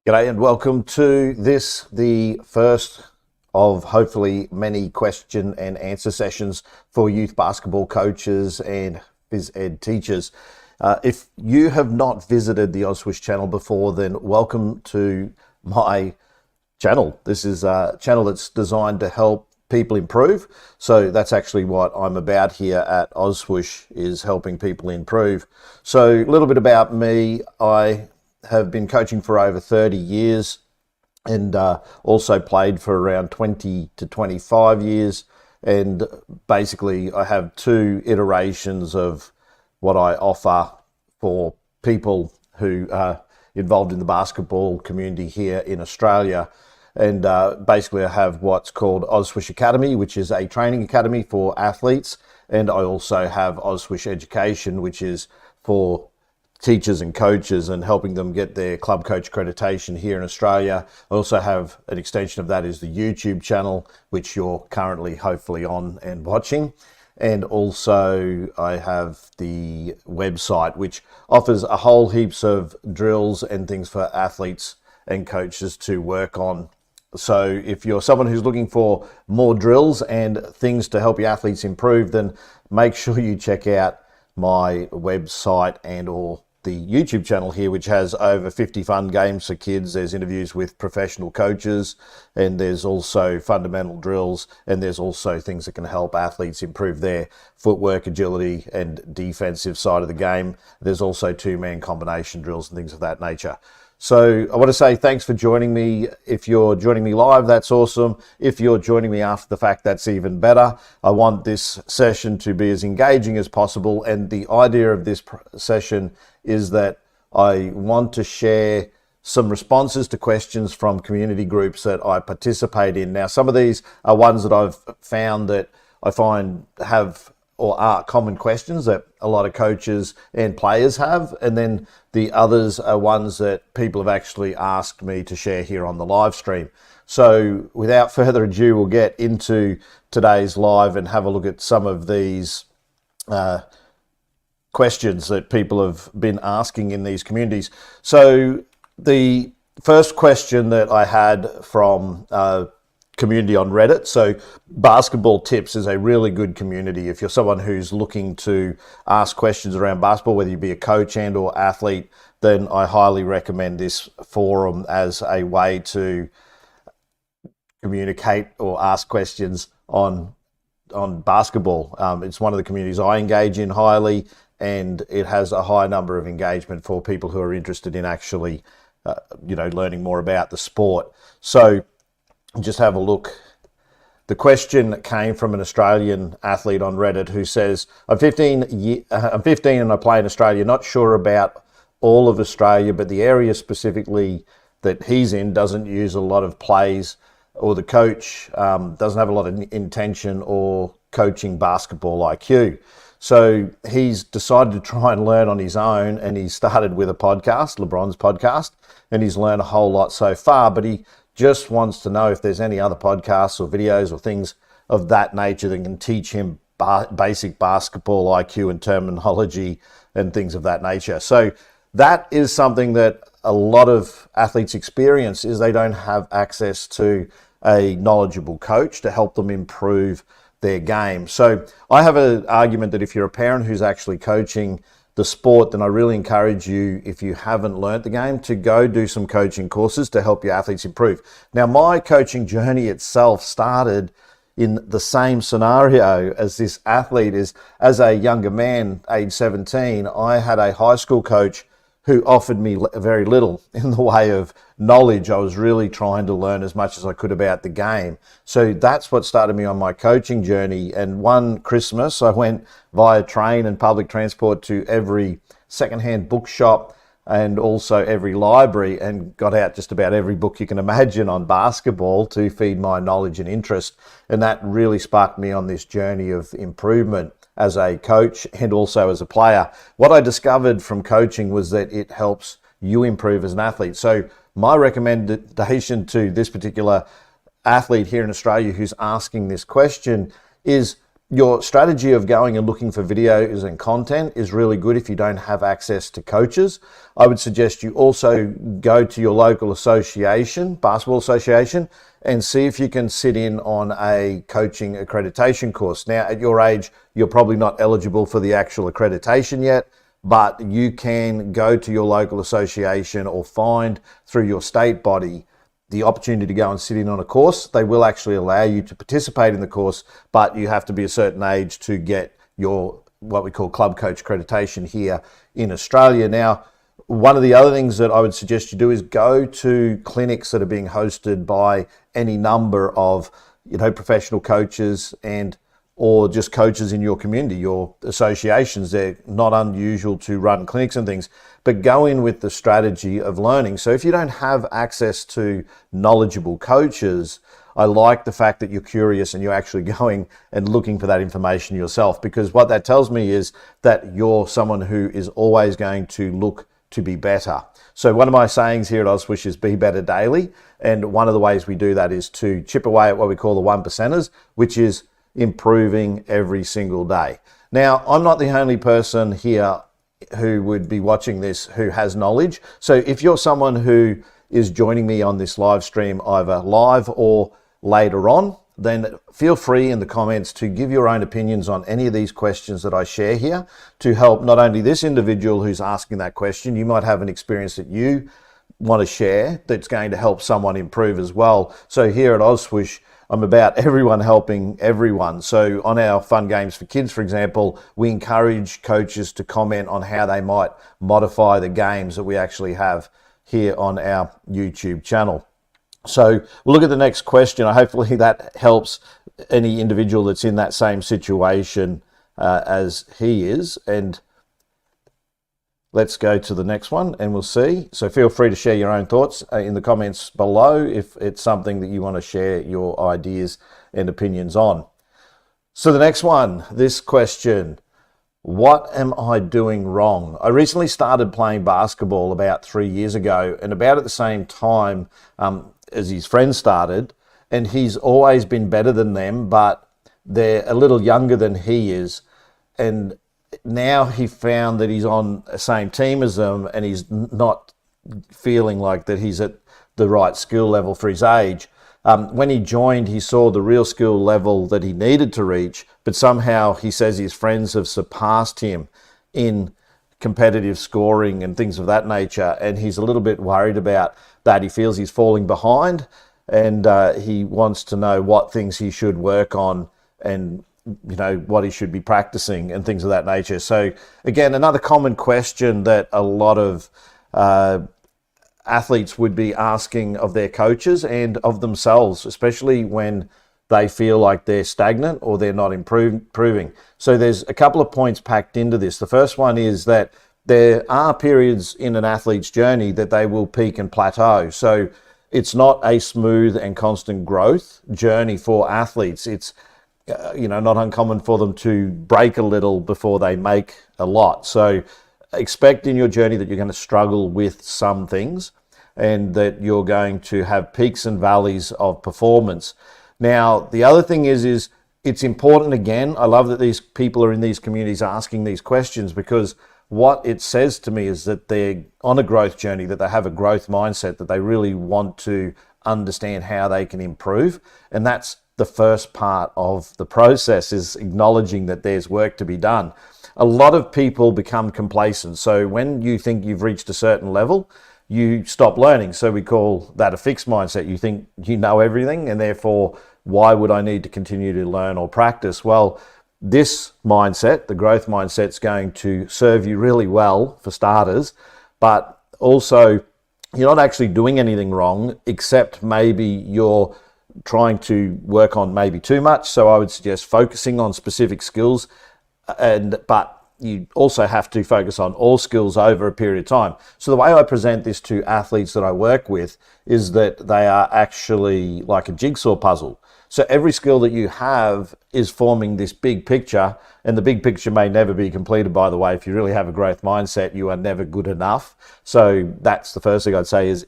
G'day and welcome to this, the first of hopefully many question and answer sessions for youth basketball coaches and phys ed teachers. If you have not visited the Ozswoosh channel before, then welcome to my channel. This is a channel that's designed to help people improve. So that's actually what I'm about here at Ozswoosh, is helping people improve. So a little bit about me. I have been coaching for over 30 years and also played for around 20 to 25 years. And basically I have two iterations of what I offer for people who are involved in the basketball community here in Australia. And basically I have what's called Ozswoosh Academy, which is a training academy for athletes. And I also have Ozswoosh Education, which is for teachers and coaches and helping them get their club coach accreditation here in Australia. I also have an extension of that is the YouTube channel, which you're currently hopefully on and watching. And also I have the website, which offers a whole heaps of drills and things for athletes and coaches to work on. So if you're someone who's looking for more drills and things to help your athletes improve, then make sure you check out my website and or the YouTube channel here, which has over 50 fun games for kids. There's interviews with professional coaches, and there's also fundamental drills, and there's also things that can help athletes improve their footwork, agility, and defensive side of the game. There's also two-man combination drills and things of that nature. So I want to say thanks for joining me. If you're joining me live, that's awesome. If you're joining me after the fact, that's even better. I want this session to be as engaging as possible. And the idea of this session is that I want to share some responses to questions from community groups that I participate in. Now, some of these are ones that I've found that I find have or are common questions that a lot of coaches and players have. And then the others are ones that people have actually asked me to share here on the live stream. So without further ado, we'll get into today's live and have a look at some of these questions that people have been asking in these communities. So the first question that I had from community on Reddit. So BasketballTips is a really good community. If you're someone who's looking to ask questions around basketball, whether you be a coach and or athlete, then I highly recommend this forum as a way to communicate or ask questions on basketball. It's one of the communities I engage in highly, and it has a high number of engagement for people who are interested in actually, learning more about the sport. So just have a look. The question came from an Australian athlete on Reddit who says, I'm 15 and I play in Australia, not sure about all of Australia, but the area specifically that he's in doesn't use a lot of plays, or the coach doesn't have a lot of intention or coaching basketball IQ. So he's decided to try and learn on his own, and he started with a podcast, LeBron's podcast, and he's learned a whole lot so far, but he just wants to know if there's any other podcasts or videos or things of that nature that can teach him basic basketball IQ and terminology and things of that nature. So that is something that a lot of athletes experience, is they don't have access to a knowledgeable coach to help them improve their game. So I have an argument that if you're a parent who's actually coaching the sport, then I really encourage you, if you haven't learnt the game, to go do some coaching courses to help your athletes improve. Now, my coaching journey itself started in the same scenario as this athlete. Is as a younger man, age 17, I had a high school coach who offered me very little in the way of knowledge. I was really trying to learn as much as I could about the game. So that's what started me on my coaching journey. And one Christmas, I went via train and public transport to every secondhand bookshop and also every library, and got out just about every book you can imagine on basketball to feed my knowledge and interest. And that really sparked me on this journey of improvement as a coach and also as a player. What I discovered from coaching was that it helps you improve as an athlete. So my recommendation to this particular athlete here in Australia who's asking this question is, your strategy of going and looking for videos and content is really good if you don't have access to coaches. I would suggest you also go to your local association, basketball association, and see if you can sit in on a coaching accreditation course. Now, at your age, you're probably not eligible for the actual accreditation yet, but you can go to your local association or find through your state body the opportunity to go and sit in on a course. They will actually allow you to participate in the course, but you have to be a certain age to get your what we call club coach accreditation here in Australia. Now, one of the other things that I would suggest you do is go to clinics that are being hosted by any number of, professional coaches and or just coaches in your community, your associations. They're not unusual to run clinics and things, but go in with the strategy of learning. So if you don't have access to knowledgeable coaches, I like the fact that you're curious and you're actually going and looking for that information yourself, because what that tells me is that you're someone who is always going to look to be better. So one of my sayings here at Ozswoosh is be better daily. And one of the ways we do that is to chip away at what we call the 1%ers, which is improving every single day. Now, I'm not the only person here who would be watching this who has knowledge. So if you're someone who is joining me on this live stream, either live or later on, then feel free in the comments to give your own opinions on any of these questions that I share here to help not only this individual who's asking that question. You might have an experience that you want to share that's going to help someone improve as well. So here at Ozswoosh, I'm about everyone helping everyone. So on our Fun Games for Kids, for example, we encourage coaches to comment on how they might modify the games that we actually have here on our YouTube channel. So we'll look at the next question. Hopefully that helps any individual that's in that same situation as he is. And let's go to the next one and we'll see. So feel free to share your own thoughts in the comments below if it's something that you want to share your ideas and opinions on. So the next one, this question, what am I doing wrong? I recently started playing basketball about 3 years ago, and about at the same time as his friends started, and he's always been better than them, but they're a little younger than he is. And now he found that he's on the same team as them and he's not feeling like that he's at the right skill level for his age. When he joined, he saw the real skill level that he needed to reach, but somehow he says his friends have surpassed him in competitive scoring and things of that nature, and he's a little bit worried about that. He feels he's falling behind, and he wants to know what things he should work on and what he should be practicing and things of that nature. So again, another common question that a lot of athletes would be asking of their coaches and of themselves, especially when they feel like they're stagnant or they're not improving. So there's a couple of points packed into this. The first one is that there are periods in an athlete's journey that they will peak and plateau. So it's not a smooth and constant growth journey for athletes. It's not uncommon for them to break a little before they make a lot. So expect in your journey that you're going to struggle with some things and that you're going to have peaks and valleys of performance. Now, the other thing is it's important, again, I love that these people are in these communities asking these questions, because what it says to me is that they're on a growth journey, that they have a growth mindset, that they really want to understand how they can improve. And that's the first part of the process, is acknowledging that there's work to be done. A lot of people become complacent. So when you think you've reached a certain level, you stop learning. So we call that a fixed mindset. You think you know everything, and therefore, why would I need to continue to learn or practice? Well, this mindset, the growth mindset, is going to serve you really well for starters, but also you're not actually doing anything wrong, except maybe you're trying to work on maybe too much. So I would suggest focusing on specific skills, but you also have to focus on all skills over a period of time. So the way I present this to athletes that I work with is that they are actually like a jigsaw puzzle. So every skill that you have is forming this big picture, and the big picture may never be completed, by the way. If you really have a growth mindset, you are never good enough. So that's the first thing I'd say, is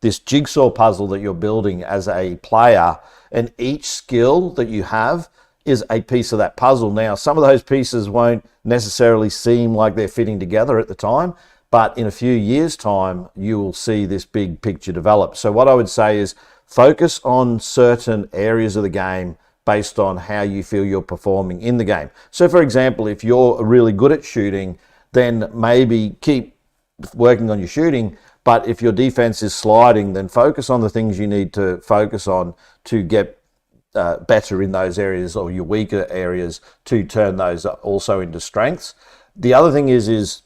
this jigsaw puzzle that you're building as a player, and each skill that you have is a piece of that puzzle. Now, some of those pieces won't necessarily seem like they're fitting together at the time, but in a few years' time, you will see this big picture develop. So what I would say is focus on certain areas of the game based on how you feel you're performing in the game. So for example, if you're really good at shooting, then maybe keep working on your shooting. But if your defense is sliding, then focus on the things you need to focus on to get better in those areas, or your weaker areas, to turn those also into strengths. The other thing is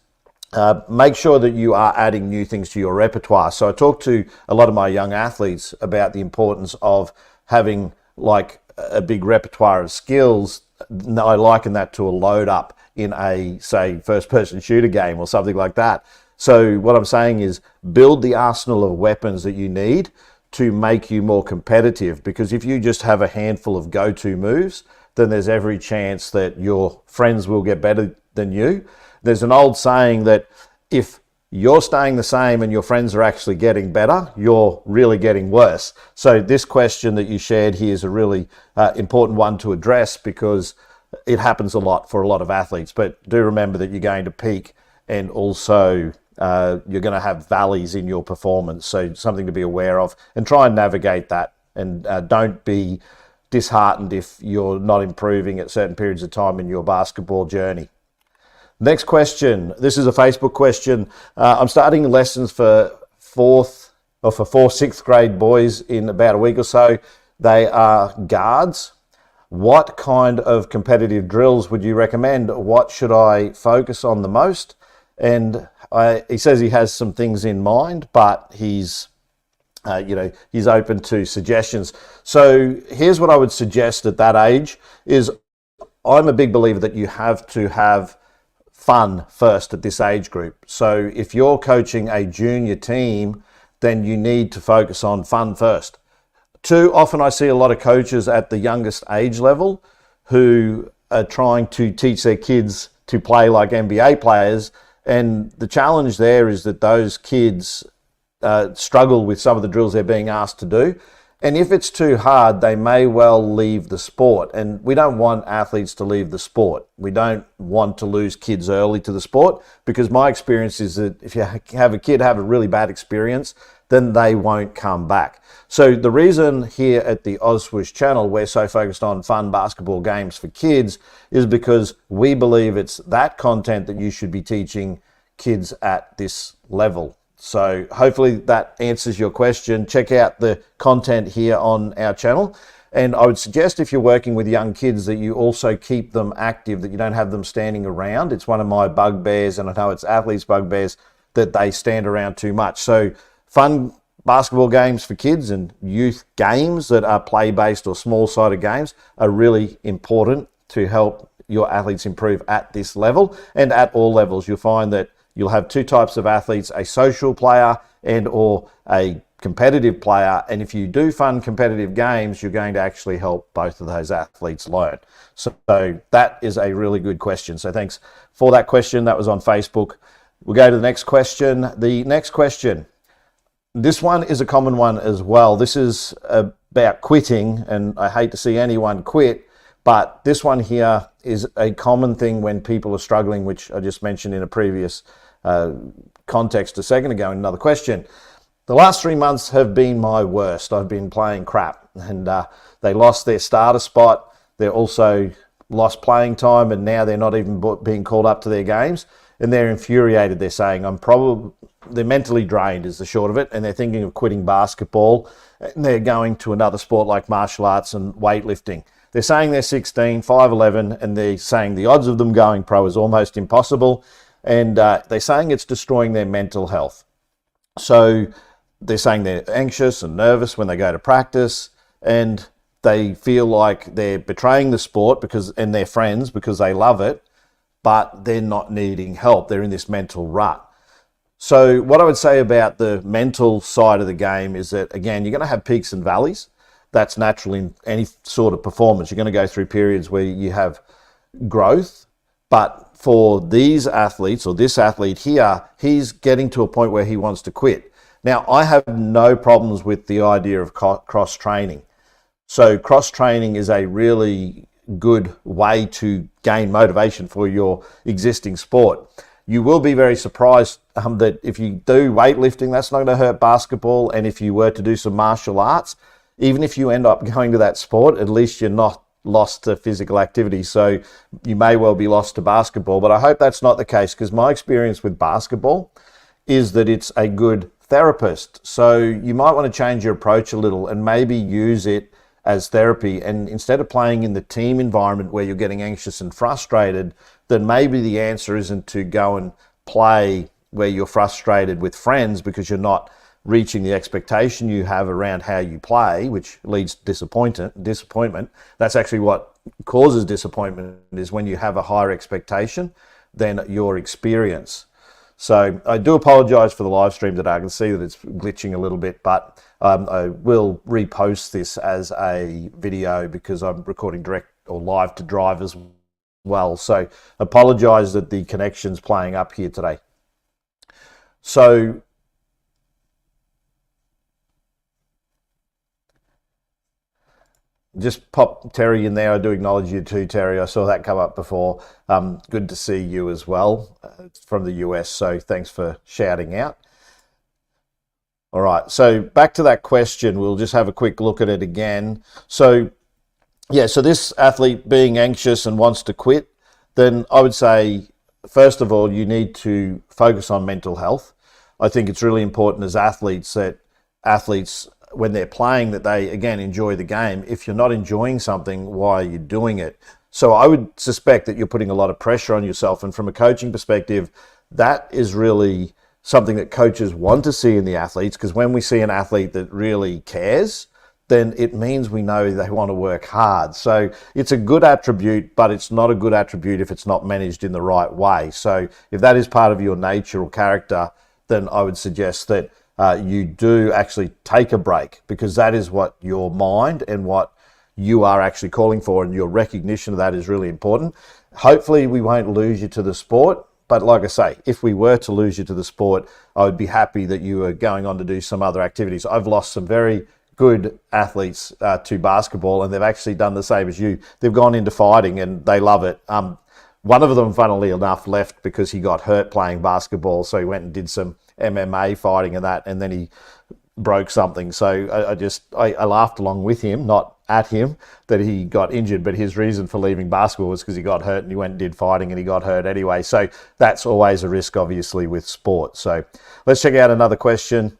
make sure that you are adding new things to your repertoire. So I talk to a lot of my young athletes about the importance of having like a big repertoire of skills. I liken that to a load up in a, say, first person shooter game or something like that. So what I'm saying is build the arsenal of weapons that you need to make you more competitive, because if you just have a handful of go-to moves, then there's every chance that your friends will get better than you. There's an old saying that if you're staying the same and your friends are actually getting better, you're really getting worse. So this question that you shared here is a really important one to address, because it happens a lot for a lot of athletes. But do remember that you're going to peak, and also you're going to have valleys in your performance. So something to be aware of, and try and navigate that. And don't be disheartened if you're not improving at certain periods of time in your basketball journey. Next question. This is a Facebook question. I'm starting lessons for four sixth grade boys in about a week or so. They are guards. What kind of competitive drills would you recommend? What should I focus on the most? And he says he has some things in mind, but he's open to suggestions. So here's what I would suggest at that age is, I'm a big believer that you have to have fun first at this age group. So if you're coaching a junior team, then you need to focus on fun first. Too often I see a lot of coaches at the youngest age level who are trying to teach their kids to play like NBA players. And the challenge there is that those kids struggle with some of the drills they're being asked to do. And if it's too hard, they may well leave the sport. And we don't want athletes to leave the sport. We don't want to lose kids early to the sport, because my experience is that if you have a kid have a really bad experience, then they won't come back. So the reason here at the Ozswoosh channel we're so focused on fun basketball games for kids is because we believe it's that content that you should be teaching kids at this level. So hopefully that answers your question. Check out the content here on our channel. And I would suggest, if you're working with young kids, that you also keep them active, that you don't have them standing around. It's one of my bugbears, and I know it's athletes' bugbears, that they stand around too much. So fun basketball games for kids and youth games that are play-based or small-sided games are really important to help your athletes improve at this level. And at all levels, you'll find that you'll have two types of athletes: a social player and or a competitive player. And if you do fun competitive games, you're going to actually help both of those athletes learn. So that is a really good question. So thanks for that question. That was on Facebook. We'll go to the next question. The next question, this one is a common one as well. This is about quitting, and I hate to see anyone quit, but this one here is a common thing when people are struggling, which I just mentioned in a previous context a second ago in another question. The last 3 months have been my worst. I've been playing crap, and they lost their starter spot. They're also lost playing time, and now they're not even being called up to their games, and they're infuriated. They're saying they're mentally drained is the short of it, and they're thinking of quitting basketball, and they're going to another sport like martial arts and weightlifting. They're saying they're 16, 5'11", and they're saying the odds of them going pro is almost impossible. And they're saying it's destroying their mental health. So they're saying they're anxious and nervous when they go to practice, and they feel like they're betraying the sport and their friends because they love it, but they're not needing help. They're in this mental rut. So what I would say about the mental side of the game is that, again, you're going to have peaks and valleys. That's natural in any sort of performance. You're going to go through periods where you have growth, but for these athletes, or this athlete here, he's getting to a point where he wants to quit. Now, I have no problems with the idea of cross-training. So cross-training is a really good way to gain motivation for your existing sport. You will be very surprised that if you do weightlifting, that's not going to hurt basketball. And if you were to do some martial arts, even if you end up going to that sport, at least you're not lost to physical activity. So you may well be lost to basketball, but I hope that's not the case, because my experience with basketball is that it's a good therapist. So you might want to change your approach a little and maybe use it as therapy. And instead of playing in the team environment where you're getting anxious and frustrated, then maybe the answer isn't to go and play where you're frustrated with friends because you're not reaching the expectation you have around how you play, which leads to disappointment. That's actually what causes disappointment, is when you have a higher expectation than your experience. So I do apologize for the live stream today. I can see that it's glitching a little bit, but I will repost this as a video because I'm recording direct or live to drive as well. So apologize that the connection's playing up here today. So just pop Terry in there. I do acknowledge you too, Terry. I saw that come up before. Good to see you as well from the US. So thanks for shouting out. All right. So back to that question. We'll just have a quick look at it again. So yeah, so this athlete being anxious and wants to quit, then I would say, first of all, you need to focus on mental health. I think it's really important as athletes that when they're playing, that they, again, enjoy the game. If you're not enjoying something, why are you doing it? So I would suspect that you're putting a lot of pressure on yourself. And from a coaching perspective, that is really something that coaches want to see in the athletes, because when we see an athlete that really cares, then it means we know they want to work hard. So it's a good attribute, but it's not a good attribute if it's not managed in the right way. So if that is part of your nature or character, then I would suggest that you do actually take a break, because that is what your mind and what you are actually calling for, and your recognition of that is really important. Hopefully we won't lose you to the sport, but like I say, if we were to lose you to the sport, I would be happy that you are going on to do some other activities. I've lost some very good athletes to basketball, and they've actually done the same as you. They've gone into fighting and they love it. One of them, funnily enough, left because he got hurt playing basketball, so he went and did some MMA fighting and that, and then he broke something. So I laughed along with him, not at him, that he got injured, but his reason for leaving basketball was because he got hurt, and he went and did fighting and he got hurt anyway. So that's always a risk, obviously, with sport. So let's check out another question.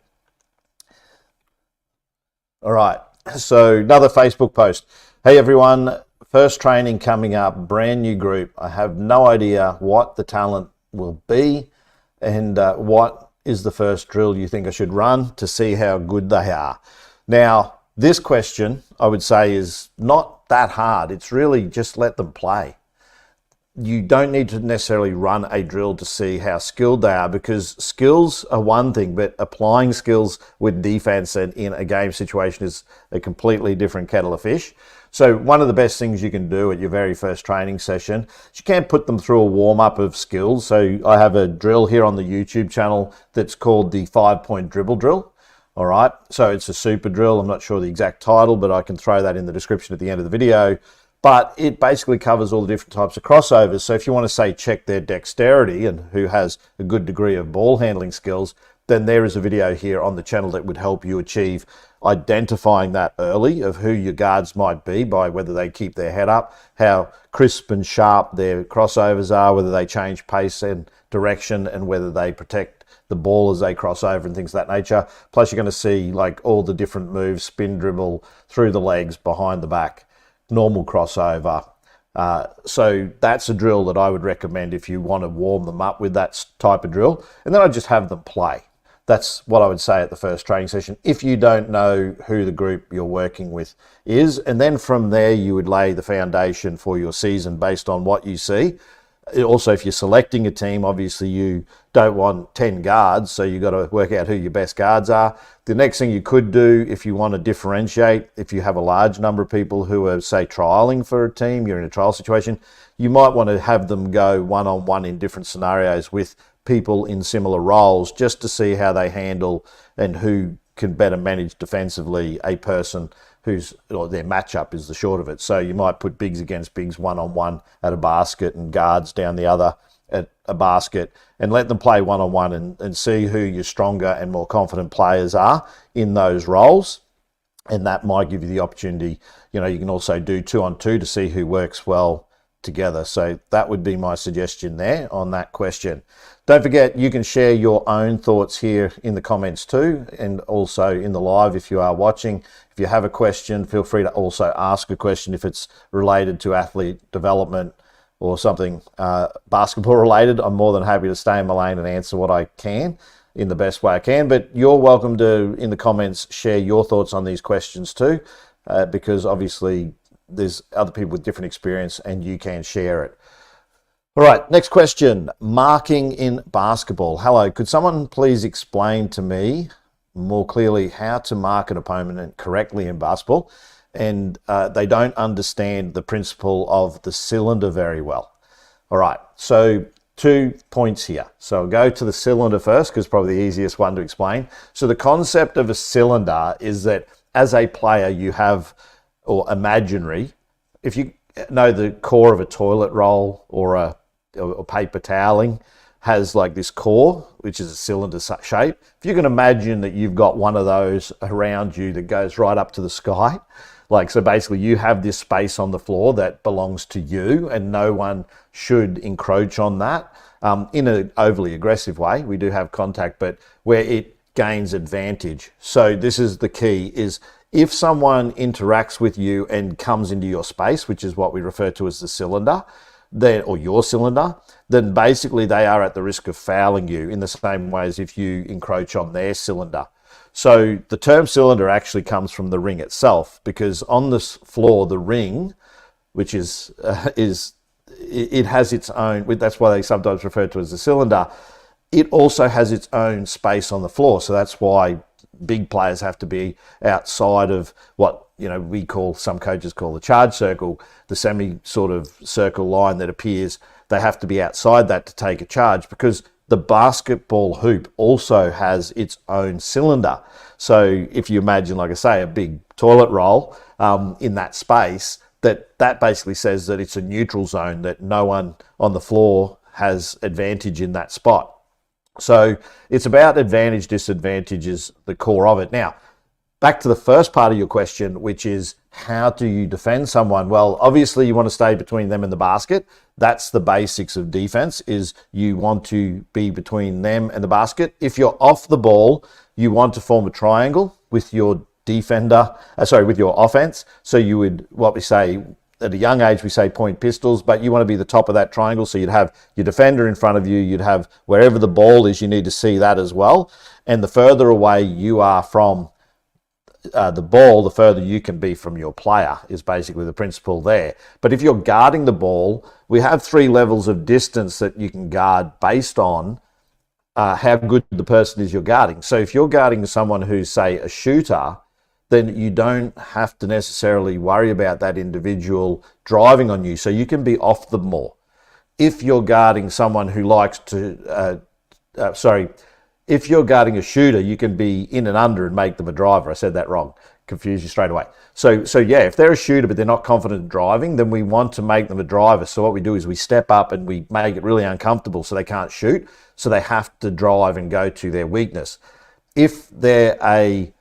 All right, so another Facebook post. Hey everyone, first training coming up, brand new group. I have no idea what the talent will be, and what is the first drill you think I should run to see how good they are? Now, this question, I would say, is not that hard. It's really just let them play. You don't need to necessarily run a drill to see how skilled they are, because skills are one thing, but applying skills with defense and in a game situation is a completely different kettle of fish. So one of the best things you can do at your very first training session is you can put them through a warm-up of skills. So I have a drill here on the YouTube channel that's called the 5-point dribble drill. All right, so it's a super drill. I'm not sure the exact title, but I can throw that in the description at the end of the video. But it basically covers all the different types of crossovers. So if you want to say check their dexterity and who has a good degree of ball handling skills, then there is a video here on the channel that would help you achieve identifying that early of who your guards might be by whether they keep their head up, how crisp and sharp their crossovers are, whether they change pace and direction, and whether they protect the ball as they cross over and things of that nature. Plus you're going to see like all the different moves, spin dribble, through the legs, behind the back, normal crossover. So that's a drill that I would recommend if you want to warm them up with that type of drill. And then I just have them play. That's what I would say at the first training session, if you don't know who the group you're working with is. And then from there, you would lay the foundation for your season based on what you see. Also, if you're selecting a team, obviously you don't want 10 guards, so you've got to work out who your best guards are. The next thing you could do, if you want to differentiate, if you have a large number of people who are, say, trialing for a team, you're in a trial situation, you might want to have them go one-on-one in different scenarios with people in similar roles, just to see how they handle and who can better manage defensively a person or their matchup is the short of it. So you might put bigs against bigs one-on-one at a basket and guards down the other at a basket, and let them play one-on-one and see who your stronger and more confident players are in those roles. And that might give you the opportunity, you can also do 2-on-2 to see who works well together. So that would be my suggestion there on that question. Don't forget, you can share your own thoughts here in the comments too, and also in the live if you are watching. If you have a question, feel free to also ask a question if it's related to athlete development or something basketball related. I'm more than happy to stay in my lane and answer what I can in the best way I can, but you're welcome to, in the comments, share your thoughts on these questions too, because obviously there's other people with different experience and you can share it. All right, next question. Marking in basketball. Hello, could someone please explain to me more clearly how to mark an opponent correctly in basketball? And they don't understand the principle of the cylinder very well. All right, so 2 points here. So I'll go to the cylinder first because it's probably the easiest one to explain. So the concept of a cylinder is that as a player you have, or imaginary, if you know the core of a toilet roll or paper toweling has like this core, which is a cylinder shape. If you can imagine that you've got one of those around you that goes right up to the sky, so basically you have this space on the floor that belongs to you and no one should encroach on that in an overly aggressive way. We do have contact, but where it gains advantage. So this is the key, is if someone interacts with you and comes into your space, which is what we refer to as the cylinder, or your cylinder, then basically they are at the risk of fouling you in the same way as if you encroach on their cylinder. So the term cylinder actually comes from the ring itself, because on this floor, the ring, which it has its own, that's why they sometimes refer to it as a cylinder, it also has its own space on the floor. So that's why big players have to be outside of what some coaches call the charge circle, the semi sort of circle line that appears. They have to be outside that to take a charge, because the basketball hoop also has its own cylinder. So if you imagine, like I say, a big toilet roll in that space, that basically says that it's a neutral zone, that no one on the floor has advantage in that spot. So it's about advantage, disadvantage is the core of it. Now, back to the first part of your question, which is how do you defend someone? Well, obviously you want to stay between them and the basket. That's the basics of defense, is you want to be between them and the basket. If you're off the ball, you want to form a triangle with your with your offense. So you would, what we say, at a young age, we say point pistols, but you want to be the top of that triangle. So you'd have your defender in front of you. You'd have wherever the ball is, you need to see that as well. And the further away you are from the ball, the further you can be from your player, is basically the principle there. But if you're guarding the ball, we have 3 levels of distance that you can guard based on how good the person is you're guarding. So if you're guarding someone who's, say, a shooter, then you don't have to necessarily worry about that individual driving on you. So you can be off them more. If you're guarding someone who likes to, if you're guarding a shooter, you can be in and under and make them a driver. I said that wrong. Confuse you straight away. So yeah, if they're a shooter but they're not confident driving, then we want to make them a driver. So what we do is we step up and we make it really uncomfortable so they can't shoot. So they have to drive and go to their weakness. If they're a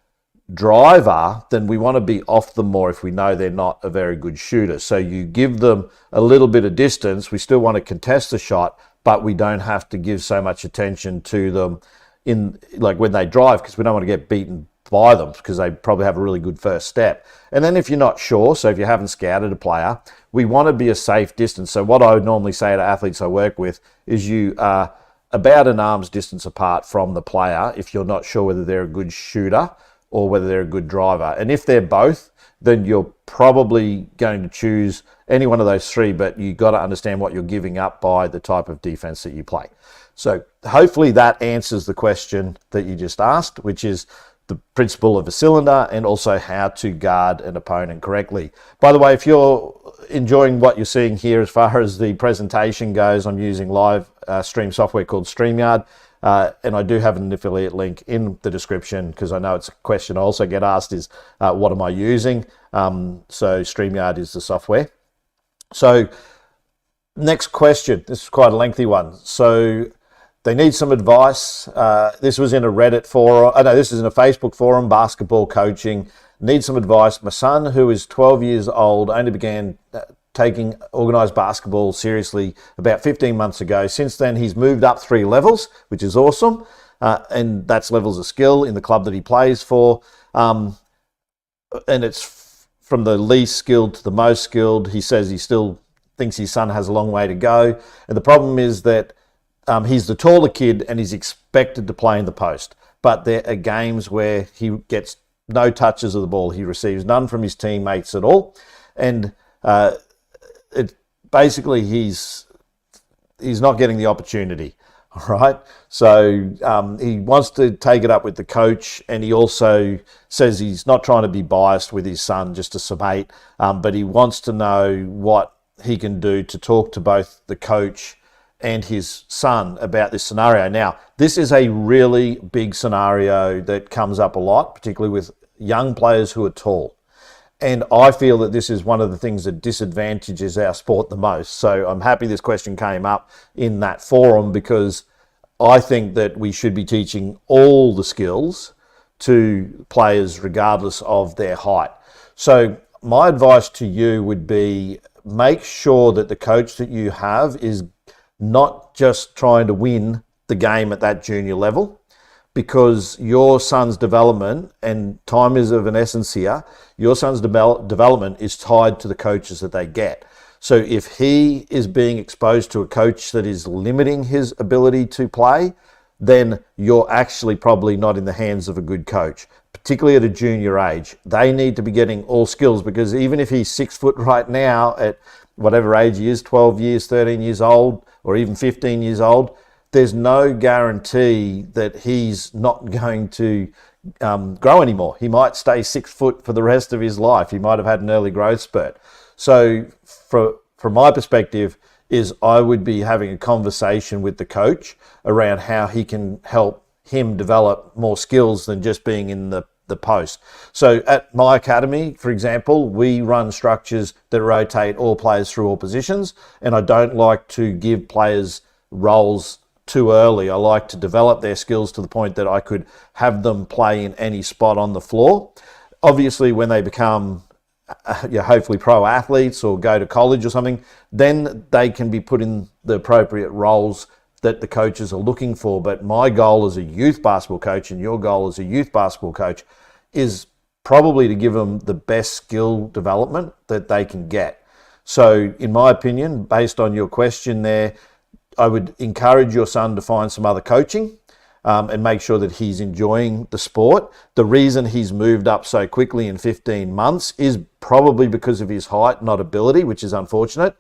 driver, then we want to be off them more if we know they're not a very good shooter. So you give them a little bit of distance. We still want to contest the shot, but we don't have to give so much attention to them in when they drive, because we don't want to get beaten by them, because they probably have a really good first step. And then if you're not sure, so if you haven't scouted a player, we want to be a safe distance. So what I would normally say to athletes I work with is you are about an arm's distance apart from the player if you're not sure whether they're a good shooter or whether they're a good driver. And if they're both, then you're probably going to choose any one of those 3, but you've got to understand what you're giving up by the type of defense that you play. So hopefully that answers the question that you just asked, which is the principle of a cylinder and also how to guard an opponent correctly. By the way, if you're enjoying what you're seeing here as far as the presentation goes, I'm using live stream software called StreamYard. And I do have an affiliate link in the description because I know it's a question I also get asked is, what am I using? So StreamYard is the software. So next question, this is quite a lengthy one. So they need some advice. This was in a Reddit forum. This is in a Facebook forum, basketball coaching. Need some advice. My son, who is 12 years old, only began taking organised basketball seriously about 15 months ago. Since then, he's moved up 3 levels, which is awesome. And that's levels of skill in the club that he plays for. And it's from the least skilled to the most skilled. He says he still thinks his son has a long way to go. And the problem is that he's the taller kid and he's expected to play in the post. But there are games where he gets no touches of the ball. He receives none from his teammates at all. And basically he's not getting the opportunity. All right. So he wants to take it up with the coach, and he also says he's not trying to be biased with his son just to summate, but he wants to know what he can do to talk to both the coach and his son about this scenario. Now, this is a really big scenario that comes up a lot, particularly with young players who are tall. And I feel that this is one of the things that disadvantages our sport the most. So I'm happy this question came up in that forum, because I think that we should be teaching all the skills to players regardless of their height. So my advice to you would be, make sure that the coach that you have is not just trying to win the game at that junior level, because your son's development, and time is of an essence here, your son's development is tied to the coaches that they get. So if he is being exposed to a coach that is limiting his ability to play, then you're actually probably not in the hands of a good coach, particularly at a junior age. They need to be getting all skills, because even if he's 6 foot right now at whatever age he is, 12 years, 13 years old, or even 15 years old, there's no guarantee that he's not going to grow anymore. He might stay 6 foot for the rest of his life. He might have had an early growth spurt. So from my perspective is, I would be having a conversation with the coach around how he can help him develop more skills than just being in the post. So at my academy, for example, we run structures that rotate all players through all positions, and I don't like to give players roles too early. I like to develop their skills to the point that I could have them play in any spot on the floor. Obviously, when they become hopefully pro athletes or go to college or something, then they can be put in the appropriate roles that the coaches are looking for. But my goal as a youth basketball coach, and your goal as a youth basketball coach, is probably to give them the best skill development that they can get. So in my opinion, based on your question there, I would encourage your son to find some other coaching and make sure that he's enjoying the sport. The reason he's moved up so quickly in 15 months is probably because of his height, not ability, which is unfortunate.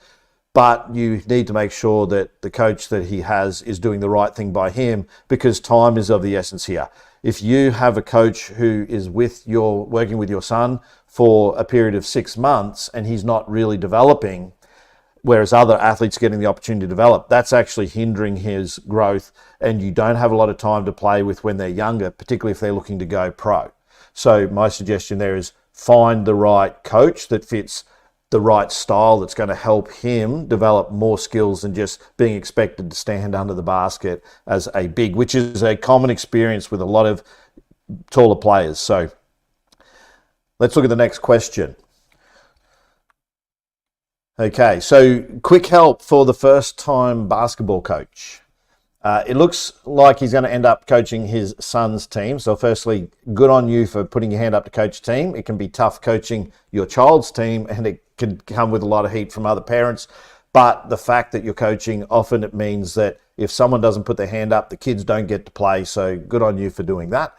But you need to make sure that the coach that he has is doing the right thing by him, because time is of the essence here. If you have a coach who is working with your son for a period of 6 months and he's not really developing, whereas other athletes getting the opportunity to develop, that's actually hindering his growth, and you don't have a lot of time to play with when they're younger, particularly if they're looking to go pro. So my suggestion there is, find the right coach that fits the right style, that's going to help him develop more skills than just being expected to stand under the basket as a big, which is a common experience with a lot of taller players. So let's look at the next question. Okay, so quick help for the first-time basketball coach. It looks like he's going to end up coaching his son's team. So firstly, good on you for putting your hand up to coach a team. It can be tough coaching your child's team, and it can come with a lot of heat from other parents. But the fact that you're coaching, often it means that if someone doesn't put their hand up, the kids don't get to play. So good on you for doing that.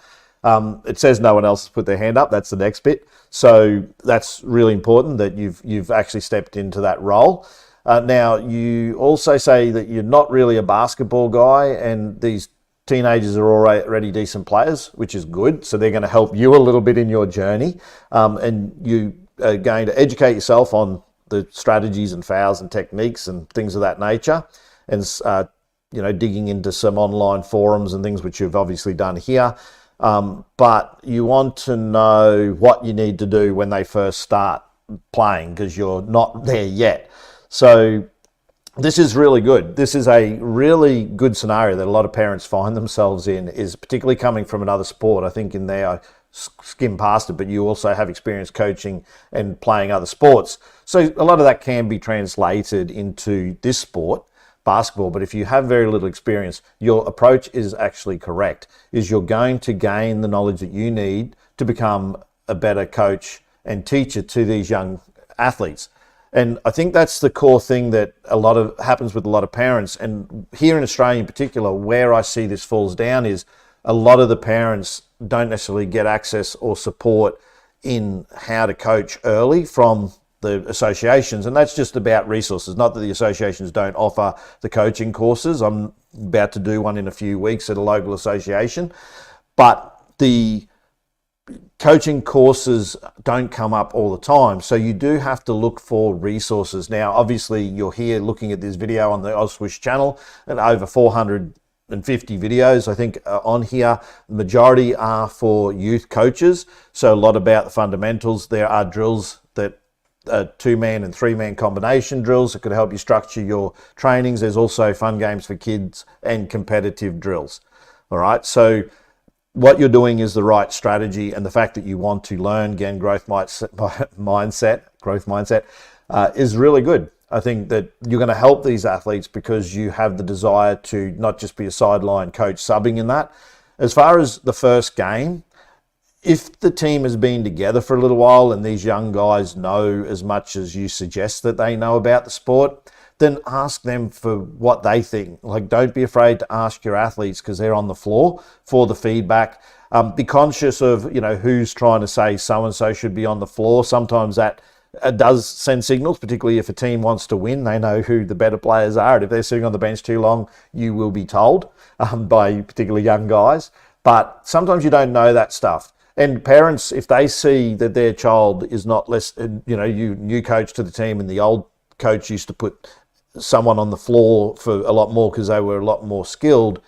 It says no one else has put their hand up. That's the next bit. So that's really important that you've actually stepped into that role. Now, you also say that you're not really a basketball guy, and these teenagers are already decent players, which is good. So they're going to help you a little bit in your journey. And you are going to educate yourself on the strategies and fouls and techniques and things of that nature, and digging into some online forums and things, which you've obviously done here. But you want to know what you need to do when they first start playing, because you're not there yet. So this is really good. This is a really good scenario that a lot of parents find themselves in, is particularly coming from another sport. I think in there, I skimmed past it, but you also have experience coaching and playing other sports. So a lot of that can be translated into this sport, basketball. But if you have very little experience, your approach is actually correct. Is you're going to gain the knowledge that you need to become a better coach and teacher to these young athletes. And I think that's the core thing that happens with a lot of parents. And here in Australia in particular, where I see this falls down is a lot of the parents don't necessarily get access or support in how to coach early from the associations. And that's just about resources. Not that the associations don't offer the coaching courses. I'm about to do one in a few weeks at a local association. But the coaching courses don't come up all the time. So you do have to look for resources. Now, obviously, you're here looking at this video on the Ozswoosh channel, and over 450 videos, I think, on here. The majority are for youth coaches. So a lot about the fundamentals. There are drills that 2-man and 3-man combination drills that could help you structure your trainings. There's also fun games for kids and competitive drills. All right. So what you're doing is the right strategy, and the fact that you want to learn, again, growth mindset is really good. I think that you're going to help these athletes because you have the desire to not just be a sideline coach subbing in that. As far as the first game, if the team has been together for a little while and these young guys know as much as you suggest that they know about the sport, then ask them for what they think. Like, don't be afraid to ask your athletes, because they're on the floor, for the feedback. Be conscious of, who's trying to say so-and-so should be on the floor. Sometimes that does send signals, particularly if a team wants to win. They know who the better players are. And if they're sitting on the bench too long, you will be told by particularly young guys. But sometimes you don't know that stuff. And parents, if they see that their child is not less, you new coach to the team, and the old coach used to put someone on the floor for a lot more because they were a lot more skilled,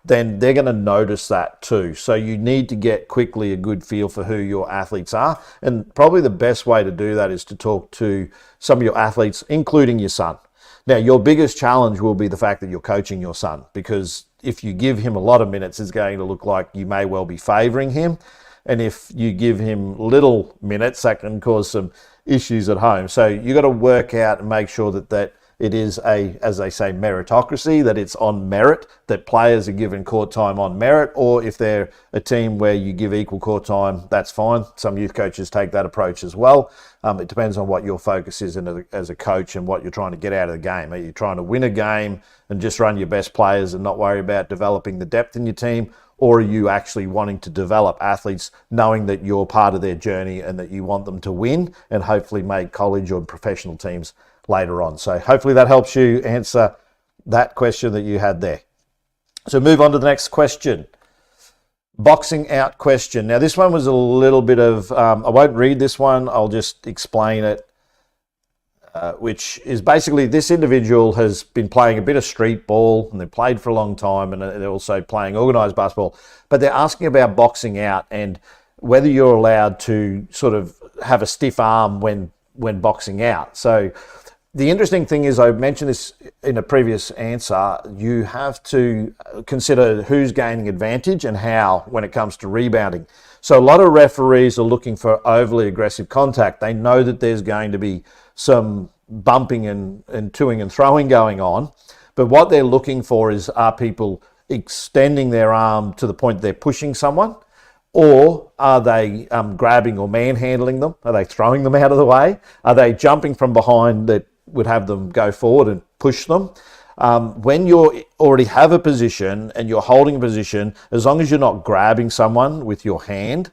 then they're going to notice that too. So you need to get quickly a good feel for who your athletes are. And probably the best way to do that is to talk to some of your athletes, including your son. Now, your biggest challenge will be the fact that you're coaching your son, because if you give him a lot of minutes, it's going to look like you may well be favoring him. And if you give him little minutes, that can cause some issues at home. So you've got to work out and make sure that it is as they say, meritocracy, that it's on merit, that players are given court time on merit. Or if they're a team where you give equal court time, that's fine. Some youth coaches take that approach as well. It depends on what your focus is as a coach and what you're trying to get out of the game. Are you trying to win a game and just run your best players and not worry about developing the depth in your team? Or are you actually wanting to develop athletes, knowing that you're part of their journey and that you want them to win and hopefully make college or professional teams later on? So hopefully that helps you answer that question that you had there. So move on to the next question. Boxing out question. Now this one was a little bit of, I won't read this one, I'll just explain it. Which is basically, this individual has been playing a bit of street ball, and they've played for a long time, and they're also playing organised basketball, but they're asking about boxing out and whether you're allowed to sort of have a stiff arm when boxing out. So the interesting thing is, I mentioned this in a previous answer, you have to consider who's gaining advantage and how when it comes to rebounding. So a lot of referees are looking for overly aggressive contact. They know that there's going to be some bumping and toing and throwing going on, but what they're looking for is, are people extending their arm to the point they're pushing someone, or are they grabbing or manhandling them? Are they throwing them out of the way? Are they jumping from behind that would have them go forward and push them? When you already have a position and you're holding a position, as long as you're not grabbing someone with your hand,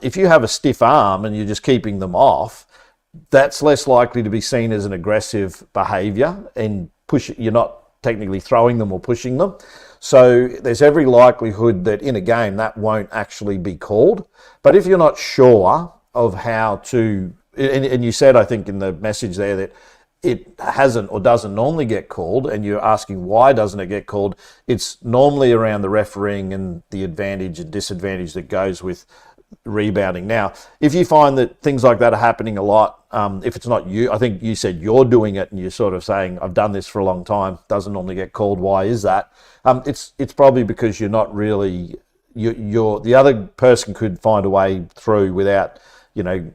if you have a stiff arm and you're just keeping them off, that's less likely to be seen as an aggressive behavior, and you're not technically throwing them or pushing them. So there's every likelihood that in a game that won't actually be called. But if you're not sure of how to, and you said, I think in the message there, that it hasn't or doesn't normally get called, and you're asking why doesn't it get called, it's normally around the refereeing and the advantage and disadvantage that goes with rebounding. Now, if you find that things like that are happening a lot, if it's not you, I think you said you're doing it and you're sort of saying, I've done this for a long time, doesn't normally get called, why is that? It's probably because you're not really, you're the other person could find a way through without, you're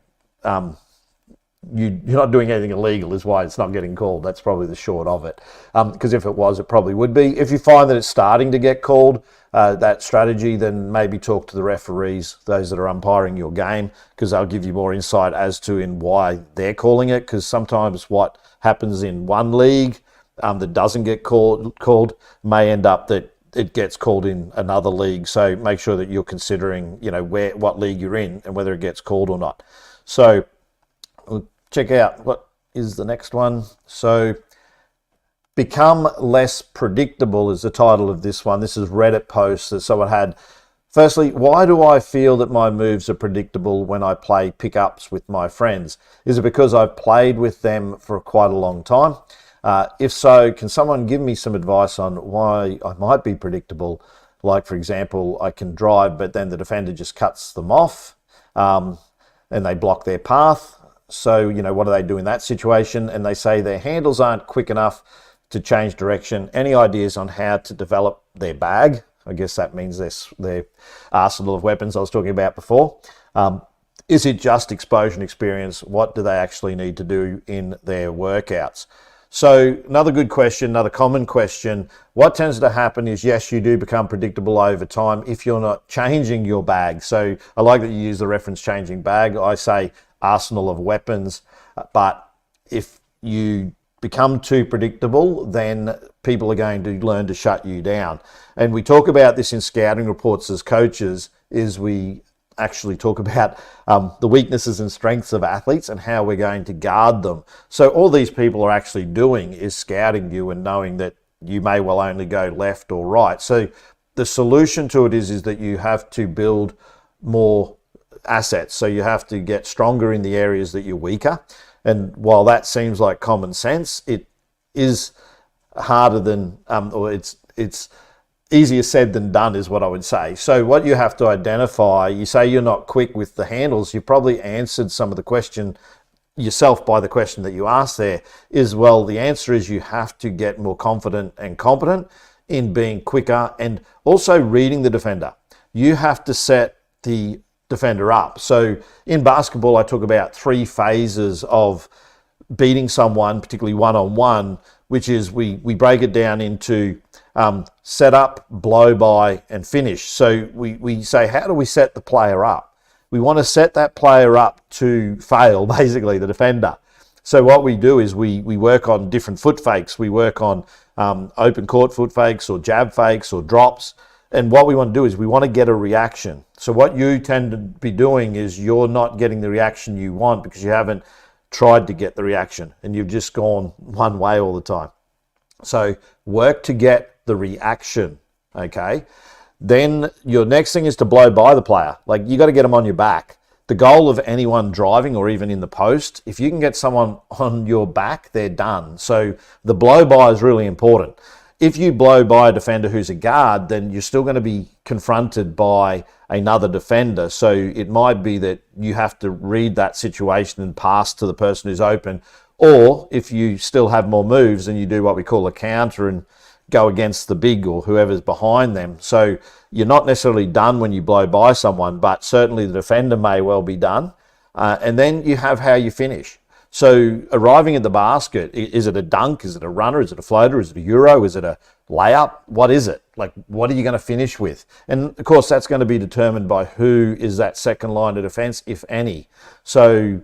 not doing anything illegal is why it's not getting called. That's probably the short of it. Because if it was, it probably would be. If you find that it's starting to get called, that strategy, then maybe talk to the referees, those that are umpiring your game, because they'll give you more insight as to in why they're calling it. Because sometimes what happens in one league that doesn't get called may end up that it gets called in another league. So make sure that you're considering, what league you're in and whether it gets called or not. So we'll check out what is the next one. So become less predictable is the title of this one. This is Reddit post that someone had. Firstly, why do I feel that my moves are predictable when I play pickups with my friends? Is it because I've played with them for quite a long time? If so, can someone give me some advice on why I might be predictable? Like, for example, I can drive, but then the defender just cuts them off and they block their path. So, what do they do in that situation? And they say their handles aren't quick enough to change direction. Any ideas on how to develop their bag? I guess that means their arsenal of weapons I was talking about before. Is it just exposure and experience? What do they actually need to do in their workouts? So another good question, another common question. What tends to happen is, yes, you do become predictable over time if you're not changing your bag. So I like that you use the reference changing bag. I say arsenal of weapons, but if you become too predictable, then people are going to learn to shut you down. And we talk about this in scouting reports as coaches, is we actually talk about the weaknesses and strengths of athletes and how we're going to guard them. So all these people are actually doing is scouting you and knowing that you may well only go left or right. So the solution to it is that you have to build more assets. So you have to get stronger in the areas that you're weaker. And while that seems like common sense, it is harder than, or it's easier said than done is what I would say. So what you have to identify, you say you're not quick with the handles, you probably answered some of the question yourself by the question that you asked there, is, well, the answer is you have to get more confident and competent in being quicker and also reading the defender. You have to set the defender up. So in basketball, I talk about 3 phases of beating someone, particularly one-on-one, which is we break it down into set up, blow by, and finish. So we say, how do we set the player up? We want to set that player up to fail, basically, the defender. So what we do is we work on different foot fakes. We work on open court foot fakes or jab fakes or drops. And what we want to do is we want to get a reaction. So what you tend to be doing is you're not getting the reaction you want because you haven't tried to get the reaction and you've just gone one way all the time. So work to get the reaction, okay? Then your next thing is to blow by the player. Like, you got to get them on your back. The goal of anyone driving or even in the post, if you can get someone on your back, they're done. So the blow by is really important. If you blow by a defender who's a guard, then you're still going to be confronted by another defender. So it might be that you have to read that situation and pass to the person who's open. Or if you still have more moves, then you do what we call a counter and go against the big or whoever's behind them. So you're not necessarily done when you blow by someone, but certainly the defender may well be done. And then you have how you finish. So arriving at the basket, is it a dunk? Is it a runner? Is it a floater? Is it a euro? Is it a layup? What is it? Like, what are you going to finish with? And of course, that's going to be determined by who is that second line of defense, if any. So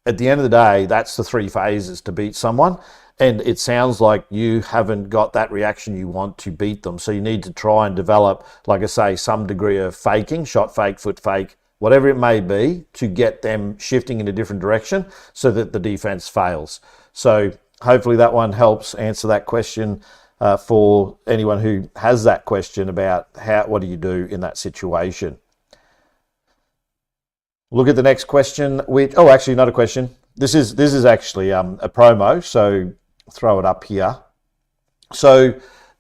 at the end of the day, that's the 3 phases to beat someone. And it sounds like you haven't got that reaction you want to beat them. So you need to try and develop, like I say, some degree of faking, shot fake, foot fake, whatever it may be, to get them shifting in a different direction so that the defense fails. So hopefully that one helps answer that question for anyone who has that question about what do you do in that situation. Look at the next question, which, actually not a question. this is actually a promo, so throw it up here. So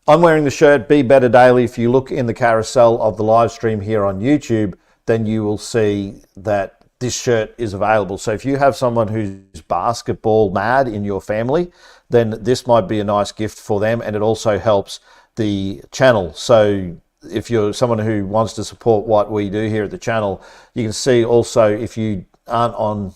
I'm wearing the shirt Be Better Daily. If you look in the carousel of the live stream here on YouTube, then you will see that this shirt is available. So if you have someone who's basketball mad in your family, then this might be a nice gift for them, and it also helps the channel. So if you're someone who wants to support what we do here at the channel, you can see also, if you aren't on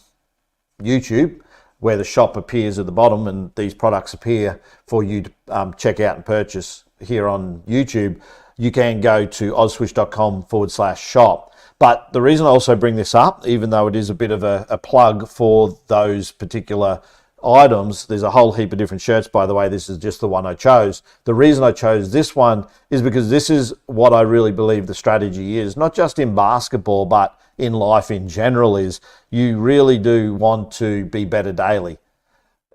YouTube, where the shop appears at the bottom and these products appear for you to check out and purchase here on YouTube, you can go to ozswoosh.com/shop. But the reason I also bring this up, even though it is a bit of a plug for those particular items, there's a whole heap of different shirts, by the way. This is just the one I chose. The reason I chose this one is because this is what I really believe the strategy is, not just in basketball, but in life in general, is you really do want to be better daily.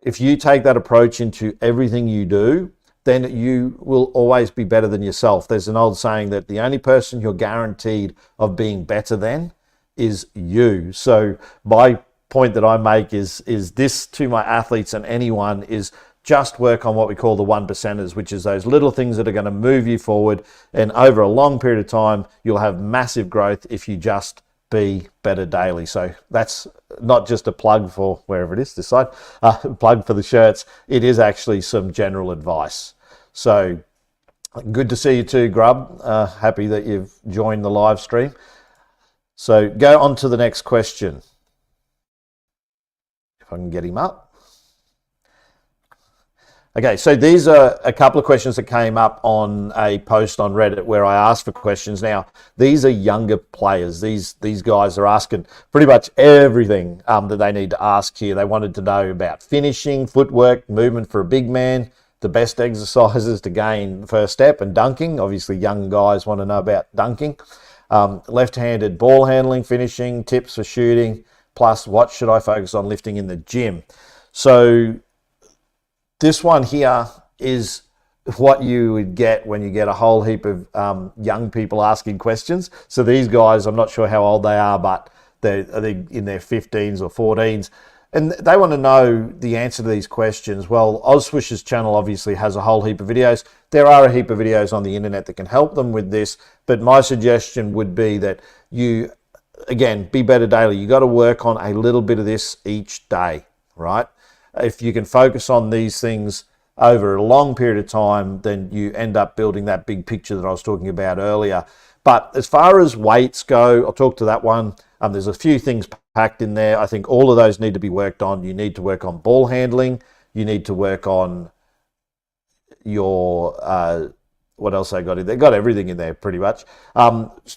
If you take that approach into everything you do, then you will always be better than yourself. There's an old saying that the only person you're guaranteed of being better than is you. So my point that I make is this to my athletes and anyone is just work on what we call the 1%ers, which is those little things that are going to move you forward. And over a long period of time, you'll have massive growth if you just be better daily. So that's not just a plug for wherever it is, this side, plug for the shirts. It is actually some general advice. So good to see you too, Grub. Happy that you've joined the live stream. So go on to the next question. If I can get him up. Okay, so these are a couple of questions that came up on a post on Reddit where I asked for questions. Now, these are younger players. These guys are asking pretty much everything that they need to ask here. They wanted to know about finishing, footwork, movement for a big man, the best exercises to gain first step, and dunking. Obviously, young guys want to know about dunking. Left-handed ball handling, finishing, tips for shooting, plus what should I focus on lifting in the gym. So this one here is what you would get when you get a whole heap of young people asking questions. So these guys, I'm not sure how old they are, but they're in their 15s or 14s. And they want to know the answer to these questions. Well, Ozswoosh's channel obviously has a whole heap of videos. There are a heap of videos on the internet that can help them with this. But my suggestion would be that you, again, be better daily. You got to work on a little bit of this each day, right? If you can focus on these things over a long period of time, then you end up building that big picture that I was talking about earlier. But as far as weights go, I'll talk to that one. There's a few things packed in there. I think all of those need to be worked on. You need to work on ball handling. You need to work on your, what else they got in? They got everything in there pretty much.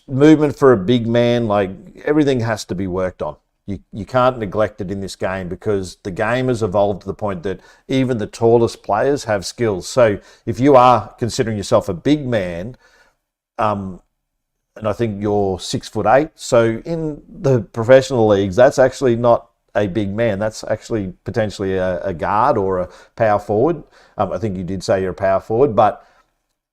Movement for a big man, like everything has to be worked on. You can't neglect it in this game because the game has evolved to the point that even the tallest players have skills. So if you are considering yourself a big man, and I think you're 6'8", so in the professional leagues, that's actually not a big man. That's actually potentially a guard or a power forward. I think you did say you're a power forward, but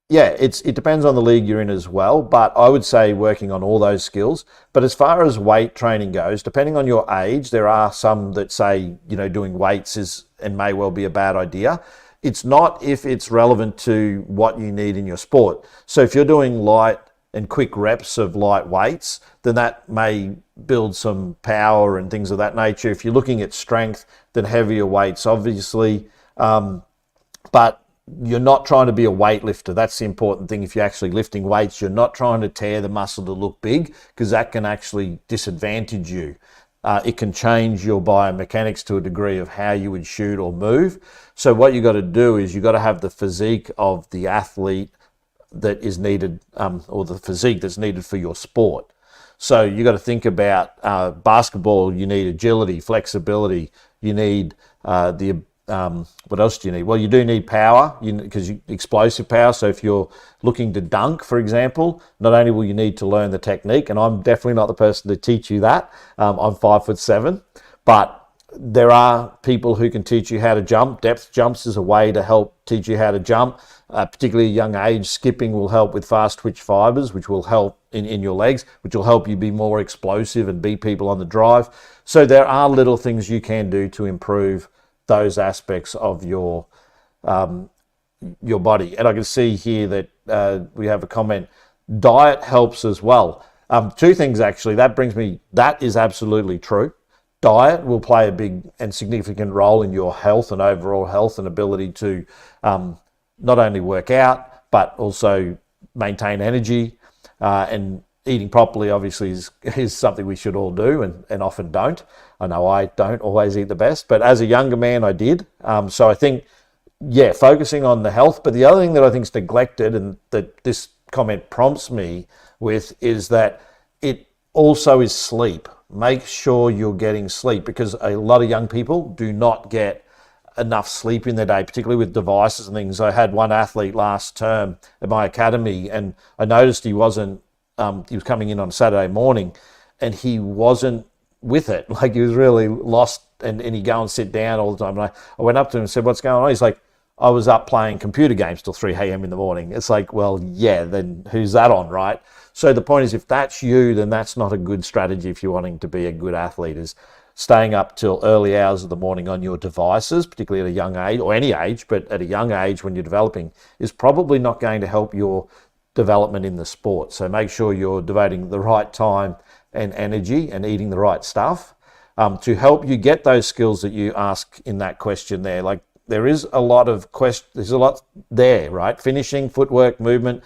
yeah, it depends on the league you're in as well, but I would say working on all those skills. But as far as weight training goes, depending on your age, there are some that say, doing weights is and may well be a bad idea. It's not if it's relevant to what you need in your sport. So if you're doing light and quick reps of light weights, then that may build some power and things of that nature. If you're looking at strength, then heavier weights, obviously. But you're not trying to be a weightlifter. That's the important thing. If you're actually lifting weights, you're not trying to tear the muscle to look big, because that can actually disadvantage you. It can change your biomechanics to a degree of how you would shoot or move. So what you got to do is you got to have the physique of the athlete that is needed, or the physique that's needed for your sport. So you got to think about basketball. You need agility, flexibility. You need what else do you need? Well, you do need power, because explosive power. So if you're looking to dunk, for example, not only will you need to learn the technique, and I'm definitely not the person to teach you that. I'm 5'7", but there are people who can teach you how to jump. Depth jumps is a way to help teach you how to jump. Particularly at a young age, skipping will help with fast twitch fibers, which will help in your legs, which will help you be more explosive and beat people on the drive. So there are little things you can do to improve those aspects of your body. And I can see here that we have a comment, diet helps as well. Two things actually, that is absolutely true. Diet will play a big and significant role in your health and overall health and ability to not only work out, but also maintain energy. And eating properly, obviously, is something we should all do and often don't. I know I don't always eat the best, but as a younger man, I did. So I think, yeah, focusing on the health. But the other thing that I think is neglected and that this comment prompts me with is that it also is sleep. Make sure you're getting sleep, because a lot of young people do not get enough sleep in their day, particularly with devices and things. I had one athlete last term at my academy, and I noticed he was coming in on Saturday morning and he wasn't with it. Like, he was really lost, and he'd go and sit down all the time. And I went up to him and said, "What's going on?" He's like, "I was up playing computer games till 3 a.m. in the morning." It's like, well, yeah, then who's that on, right? So the point is, if that's you, then that's not a good strategy if you're wanting to be a good athlete, is staying up till early hours of the morning on your devices, particularly at a young age, or any age, but at a young age when you're developing, is probably not going to help your development in the sport. So make sure you're devoting the right time and energy and eating the right stuff to help you get those skills that you ask in that question there. Like, there is a lot of there's a lot there, right? Finishing, footwork, movement.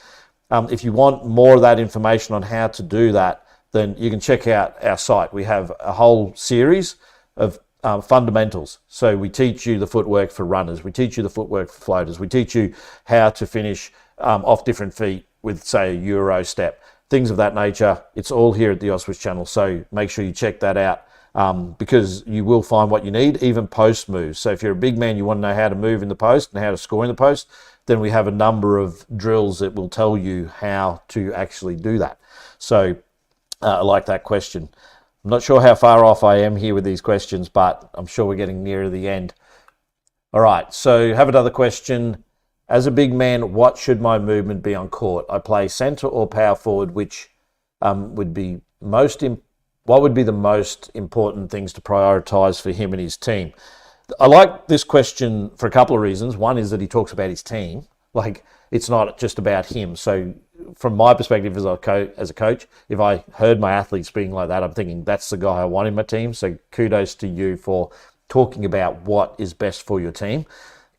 If you want more of that information on how to do that, then you can check out our site. We have a whole series of fundamentals. So we teach you the footwork for runners. We teach you the footwork for floaters. We teach you how to finish off different feet with, say, a Euro step, things of that nature. It's all here at the Ozswoosh channel. So make sure you check that out because you will find what you need, even post moves. So if you're a big man, you want to know how to move in the post and how to score in the post, then we have a number of drills that will tell you how to actually do that. So I like that question. I'm not sure how far off I am here with these questions, but I'm sure we're getting nearer the end. All right, so have another question. As a big man, what should my movement be on court? I play centre or power forward, which would be what would be the most important things to prioritise for him and his team? I like this question for a couple of reasons. One is that he talks about his team. Like, it's not just about him. So from my perspective as a coach, if I heard my athletes being like that, I'm thinking that's the guy I want in my team. So kudos to you for talking about what is best for your team.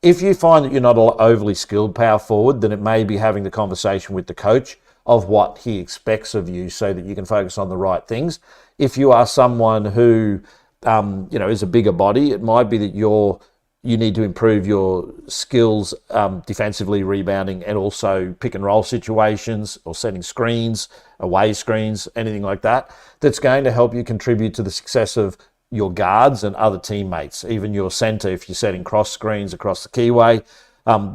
If you find that you're not an overly skilled power forward, then it may be having the conversation with the coach of what he expects of you so that you can focus on the right things. If you are someone who is a bigger body, it might be that you need to improve your skills defensively, rebounding, and also pick and roll situations or setting screens, away screens, anything like that. That's going to help you contribute to the success of your guards and other teammates, even your center if you're setting cross screens across the keyway.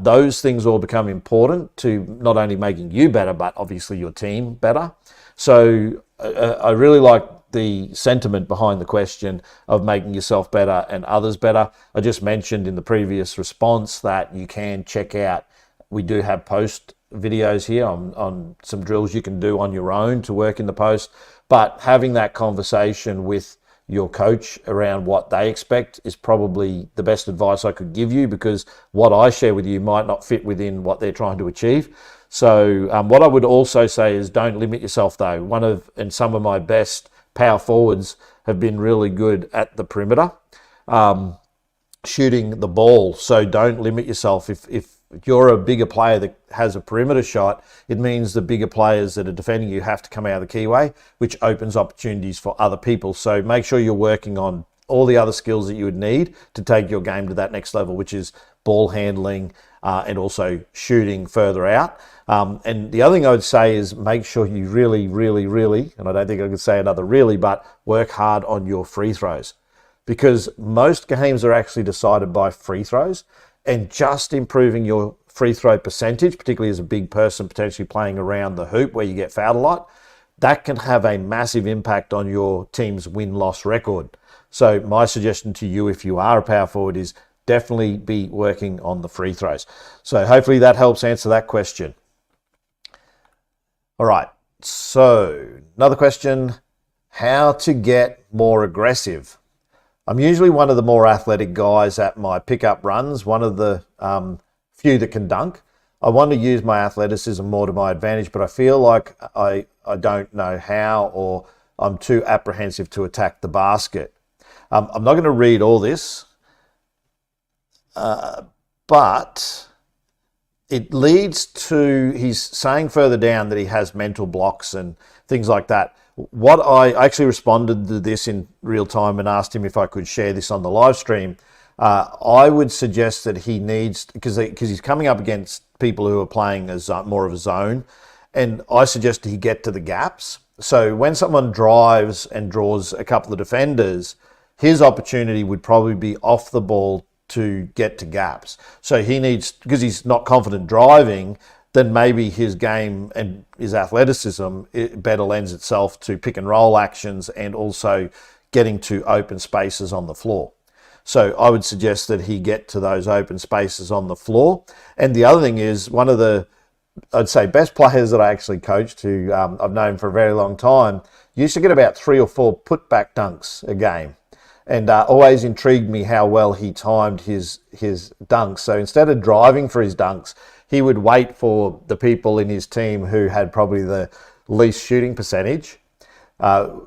Those things all become important to not only making you better, but obviously your team better. So I really like the sentiment behind the question of making yourself better and others better. I just mentioned in the previous response that you can check out, we do have post videos here on some drills you can do on your own to work in the post, but having that conversation with your coach around what they expect is probably the best advice I could give you, because what I share with you might not fit within what they're trying to achieve. So what I would also say is don't limit yourself though. Some of my best power forwards have been really good at the perimeter, shooting the ball. So don't limit yourself. If you're a bigger player that has a perimeter shot, it means the bigger players that are defending you have to come out of the keyway, which opens opportunities for other people. So make sure you're working on all the other skills that you would need to take your game to that next level, which is ball handling and also shooting further out. And the other thing I would say is make sure you really, really, really, and I don't think I could say another really, but work hard on your free throws, because most games are actually decided by free throws, and just improving your free throw percentage, particularly as a big person potentially playing around the hoop where you get fouled a lot, that can have a massive impact on your team's win-loss record. So my suggestion to you, if you are a power forward, is definitely be working on the free throws. So hopefully that helps answer that question. All right, so another question, how to get more aggressive. I'm usually one of the more athletic guys at my pickup runs, one of the few that can dunk. I want to use my athleticism more to my advantage, but I feel like I don't know how, or I'm too apprehensive to attack the basket. I'm not going to read all this, but it leads to, he's saying further down that he has mental blocks and things like that. What I actually responded to this in real time and asked him if I could share this on the live stream. I would suggest that he needs, because he's coming up against people who are playing as more of a zone, and I suggest he get to the gaps. So when someone drives and draws a couple of defenders, his opportunity would probably be off the ball to get to gaps. So he needs, because he's not confident driving, then maybe his game and his athleticism, it better lends itself to pick and roll actions and also getting to open spaces on the floor. So I would suggest that he get to those open spaces on the floor. And the other thing is, one of the, I'd say, best players that I actually coached, who I've known for a very long time, used to get about 3 or 4 putback dunks a game. And always intrigued me how well he timed his dunks. So instead of driving for his dunks, he would wait for the people in his team who had probably the least shooting percentage,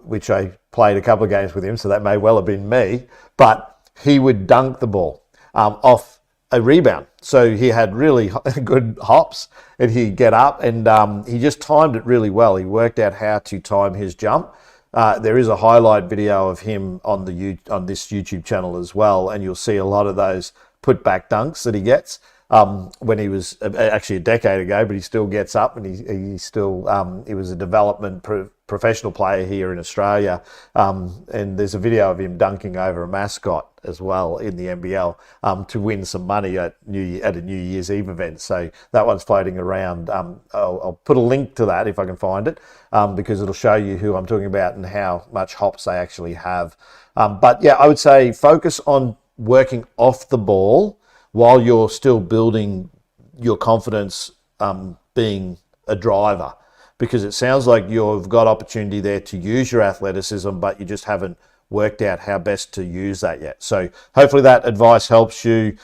which I played a couple of games with him, so that may well have been me, but he would dunk the ball off a rebound. So he had really good hops, and he'd get up, and he just timed it really well. He worked out how to time his jump. There is a highlight video of him on this YouTube channel as well, and you'll see a lot of those putback dunks that he gets. When he was actually a decade ago, but he still gets up, and he still he was a development professional player here in Australia, and there's a video of him dunking over a mascot as well in the NBL to win some money at a New Year's Eve event. So that one's floating around. I'll put a link to that if I can find it, because it'll show you who I'm talking about and how much hops they actually have. But yeah, I would say focus on working off the ball while you're still building your confidence being a driver, because it sounds like you've got opportunity there to use your athleticism, but you just haven't worked out how best to use that yet. So hopefully that advice helps you.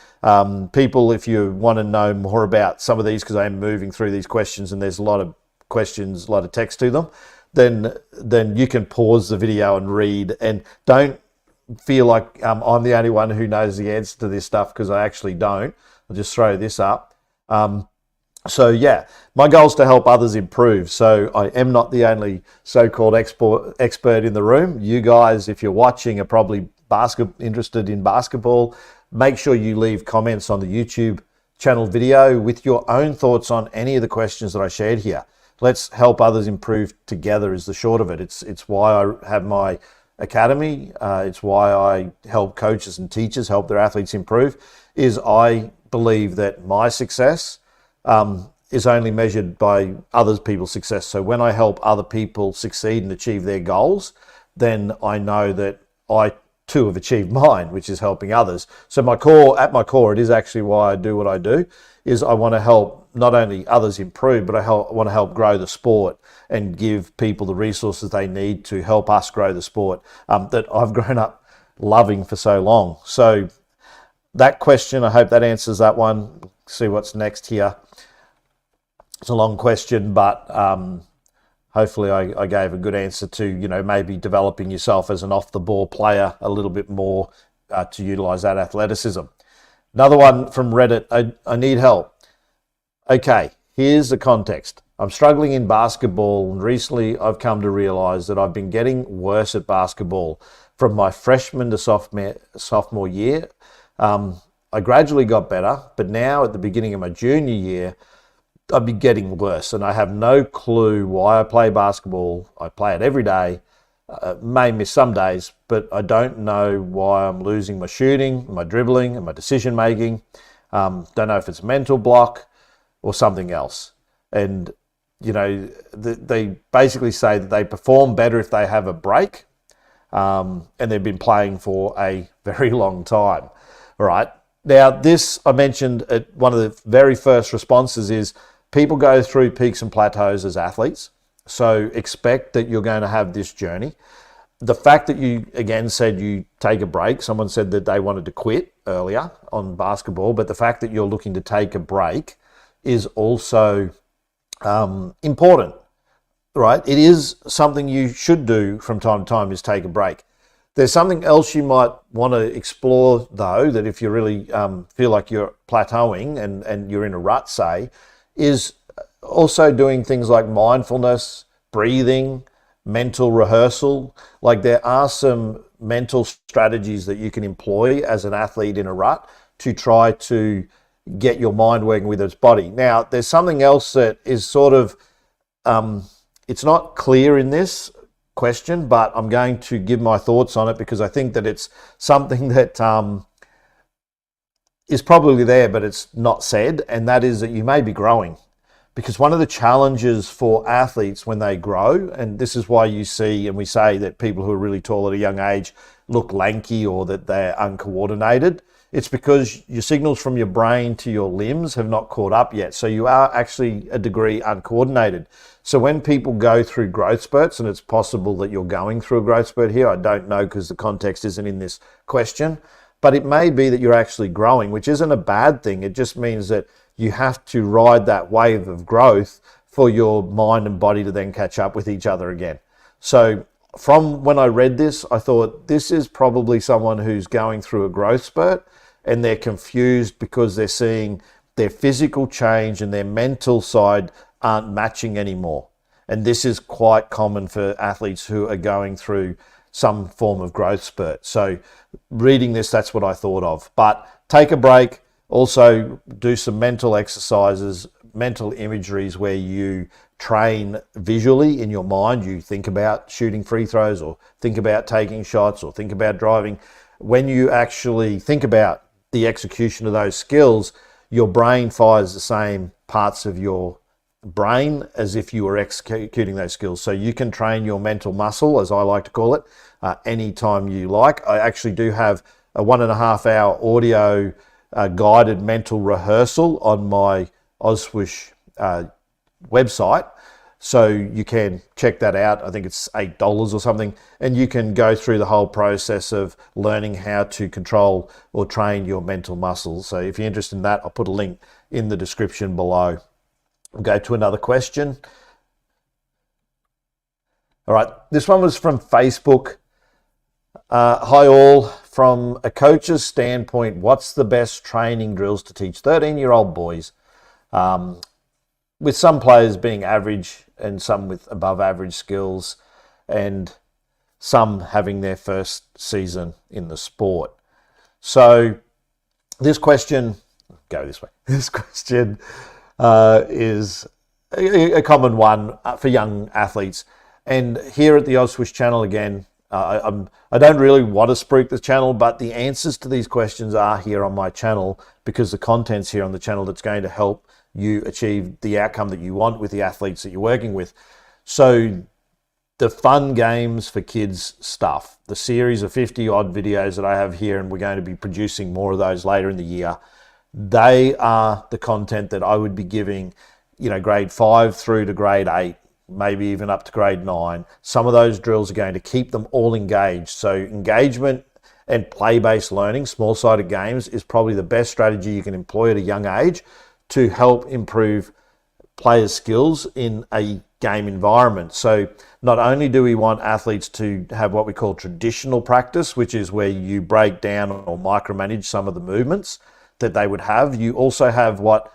People, if you want to know more about some of these, because I'm moving through these questions and there's a lot of questions, a lot of text to them, then you can pause the video and read, and don't feel like I'm the only one who knows the answer to this stuff, because I actually don't. I'll just throw this up. So yeah, my goal is to help others improve. So I am not the only so-called expert in the room. You guys, if you're watching, are probably interested in basketball. Make sure you leave comments on the YouTube channel video with your own thoughts on any of the questions that I shared here. Let's help others improve together is the short of it. It's why I have my academy. It's why I help coaches and teachers help their athletes improve. Is I believe that my success is only measured by other people's success. So when I help other people succeed and achieve their goals, then I know that I too have achieved mine, which is helping others. So at my core, it is actually why I do what I do, is I want to help not only others improve, but I want to help grow the sport and give people the resources they need to help us grow the sport that I've grown up loving for so long. So that question, I hope that answers that one. See what's next here. It's a long question, but hopefully I gave a good answer to, maybe developing yourself as an off-the-ball player a little bit more to utilize that athleticism. Another one from Reddit, I need help. Okay, here's the context. I'm struggling in basketball, and recently I've come to realize that I've been getting worse at basketball from my freshman to sophomore year. I gradually got better, but now at the beginning of my junior year, I've been getting worse, and I have no clue why I play basketball. I play it every day, may miss some days, but I don't know why I'm losing my shooting, my dribbling, and my decision making. Don't know if it's mental block or something else. And they basically say that they perform better if they have a break, and they've been playing for a very long time. All right. Now, this I mentioned at one of the very first responses is people go through peaks and plateaus as athletes. So expect that you're going to have this journey. The fact that you, again, said you take a break, someone said that they wanted to quit earlier on basketball, but the fact that you're looking to take a break is also important, right? It is something you should do from time to time, is take a break. There's something else you might want to explore, though, that if you really feel like you're plateauing and you're in a rut, say, is also doing things like mindfulness, breathing, mental rehearsal. Like, there are some mental strategies that you can employ as an athlete in a rut to try to get your mind working with its body. Now, there's something else that is sort of, it's not clear in this question, but I'm going to give my thoughts on it because I think that it's something that is probably there, but it's not said, and that is that you may be growing. Because one of the challenges for athletes when they grow, and this is why you see, and we say that people who are really tall at a young age look lanky or that they're uncoordinated, it's because your signals from your brain to your limbs have not caught up yet. So you are actually a degree uncoordinated. So when people go through growth spurts, and it's possible that you're going through a growth spurt here, I don't know because the context isn't in this question, but it may be that you're actually growing, which isn't a bad thing. It just means that you have to ride that wave of growth for your mind and body to then catch up with each other again. So from when I read this, I thought this is probably someone who's going through a growth spurt and they're confused because they're seeing their physical change and their mental side aren't matching anymore. And this is quite common for athletes who are going through some form of growth spurt. So reading this, that's what I thought of. But take a break. Also do some mental exercises, mental imageries where you train visually in your mind. You think about shooting free throws or think about taking shots or think about driving. When you actually think about the execution of those skills, your brain fires the same parts of your brain as if you were executing those skills. So you can train your mental muscle, as I like to call it, anytime you like. I actually do have a 1.5 hour audio guided mental rehearsal on my Ozswoosh website. So you can check that out. I think it's $8 or something. And you can go through the whole process of learning how to control or train your mental muscles. So if you're interested in that, I'll put a link in the description below. We'll go to another question. All right, this one was from Facebook. Hi all, from a coach's standpoint, what's the best training drills to teach 13-year-old boys? With some players being average and some with above average skills and some having their first season in the sport. So this question, go this way. This question is a common one for young athletes. And here at the Ozswoosh channel, again, I don't really want to spruik the channel, but the answers to these questions are here on my channel because the content's here on the channel that's going to help you achieve the outcome that you want with the athletes that you're working with. So the fun games for kids stuff, the series of 50 odd videos that I have here, and we're going to be producing more of those later in the year, they are the content that I would be giving, grade 5 through to grade 8, maybe even up to grade 9. Some of those drills are going to keep them all engaged. So engagement and play-based learning, small-sided games, is probably the best strategy you can employ at a young age to help improve players' skills in a game environment. So not only do we want athletes to have what we call traditional practice, which is where you break down or micromanage some of the movements that they would have, you also have what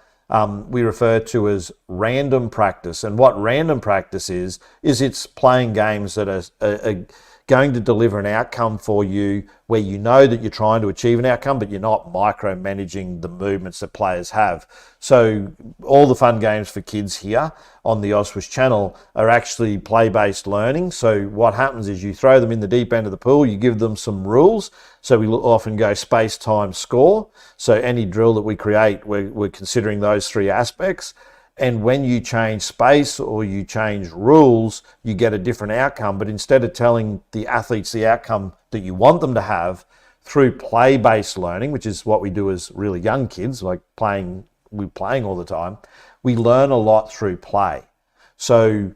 we refer to as random practice. And what random practice is it's playing games that are going to deliver an outcome for you where you know that you're trying to achieve an outcome, but you're not micromanaging the movements that players have. So all the fun games for kids here on the Ozswoosh channel are actually play-based learning. So what happens is you throw them in the deep end of the pool, you give them some rules. So we often go space, time, score. So any drill that we create, we're considering those three aspects. And when you change space or you change rules, you get a different outcome. But instead of telling the athletes the outcome that you want them to have through play-based learning, which is what we do as really young kids, like we're playing all the time, we learn a lot through play. So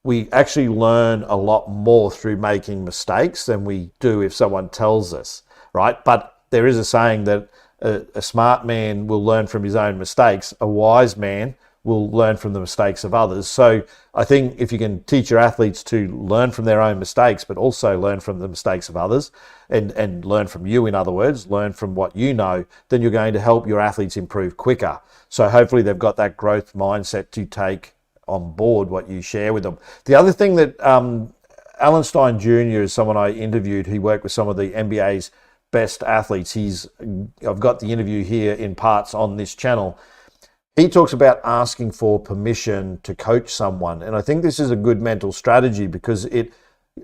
we actually learn a lot more through making mistakes than we do if someone tells us, right? But there is a saying that a smart man will learn from his own mistakes. A wise man will learn from the mistakes of others. So I think if you can teach your athletes to learn from their own mistakes, but also learn from the mistakes of others and learn from you, in other words, learn from what you know, then you're going to help your athletes improve quicker. So hopefully they've got that growth mindset to take on board what you share with them. The other thing that Alan Stein Jr. is someone I interviewed. He worked with some of the NBA's best athletes. I've got the interview here in parts on this channel. He talks about asking for permission to coach someone. And I think this is a good mental strategy because it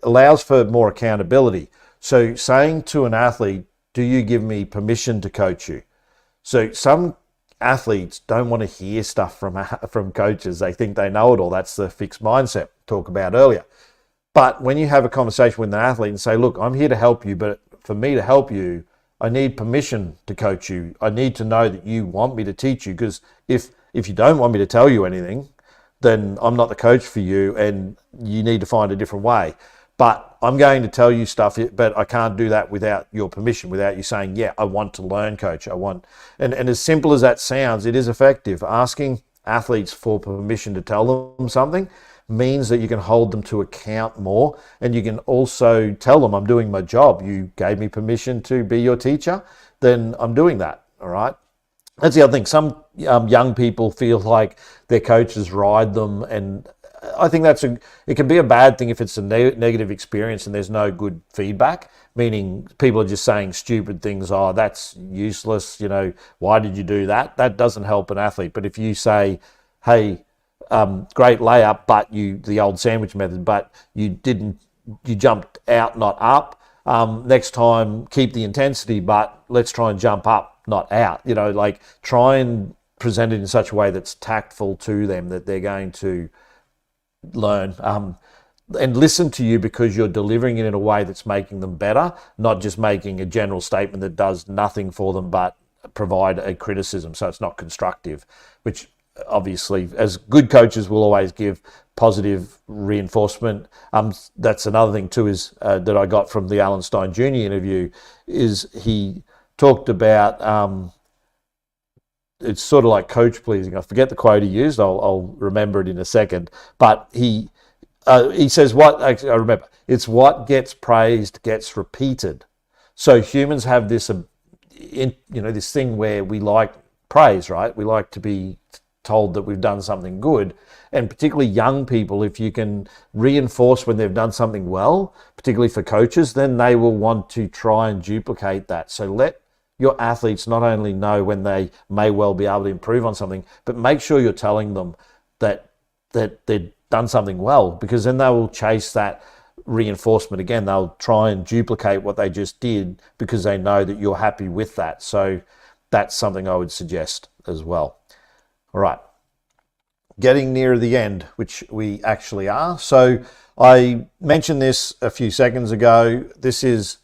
allows for more accountability. So saying to an athlete, do you give me permission to coach you? So some athletes don't want to hear stuff from coaches. They think they know it all. That's the fixed mindset talk about earlier. But when you have a conversation with an athlete and say, look, I'm here to help you, but for me to help you, I need permission to coach you. I need to know that you want me to teach you, because if you don't want me to tell you anything, then I'm not the coach for you and you need to find a different way. But I'm going to tell you stuff, but I can't do that without your permission, without you saying, yeah, I want to learn, coach. And as simple as that sounds, it is effective. Asking athletes for permission to tell them something means that you can hold them to account more, and you can also tell them, I'm doing my job. You gave me permission to be your teacher, then I'm doing that, all right? That's the other thing. Some young people feel like their coaches ride them, and I think it can be a bad thing if it's a negative experience and there's no good feedback, meaning people are just saying stupid things. Oh, that's useless. Why did you do that? That doesn't help an athlete. But if you say, hey, great layup, but the old sandwich method, but you jumped out, not up. Next time, keep the intensity, but let's try and jump up, not out. Try and present it in such a way that's tactful to them, that they're going to learn and listen to you because you're delivering it in a way that's making them better, not just making a general statement that does nothing for them but provide a criticism. So it's not constructive, which obviously as good coaches will always give positive reinforcement. That's another thing too, is that I got from the Alan Stein Jr. interview, is he talked about it's sort of like coach pleasing. I forget the quote he used. I'll remember it in a second. But he says, I remember, it's what gets praised gets repeated. So humans have this, this thing where we like praise, right? We like to be told that we've done something good. And particularly young people, if you can reinforce when they've done something well, particularly for coaches, then they will want to try and duplicate that. So let your athletes not only know when they may well be able to improve on something, but make sure you're telling them that they've done something well, because then they will chase that reinforcement again. They'll try and duplicate what they just did because they know that you're happy with that. So that's something I would suggest as well. All right, getting near the end, which we actually are. So I mentioned this a few seconds ago. This is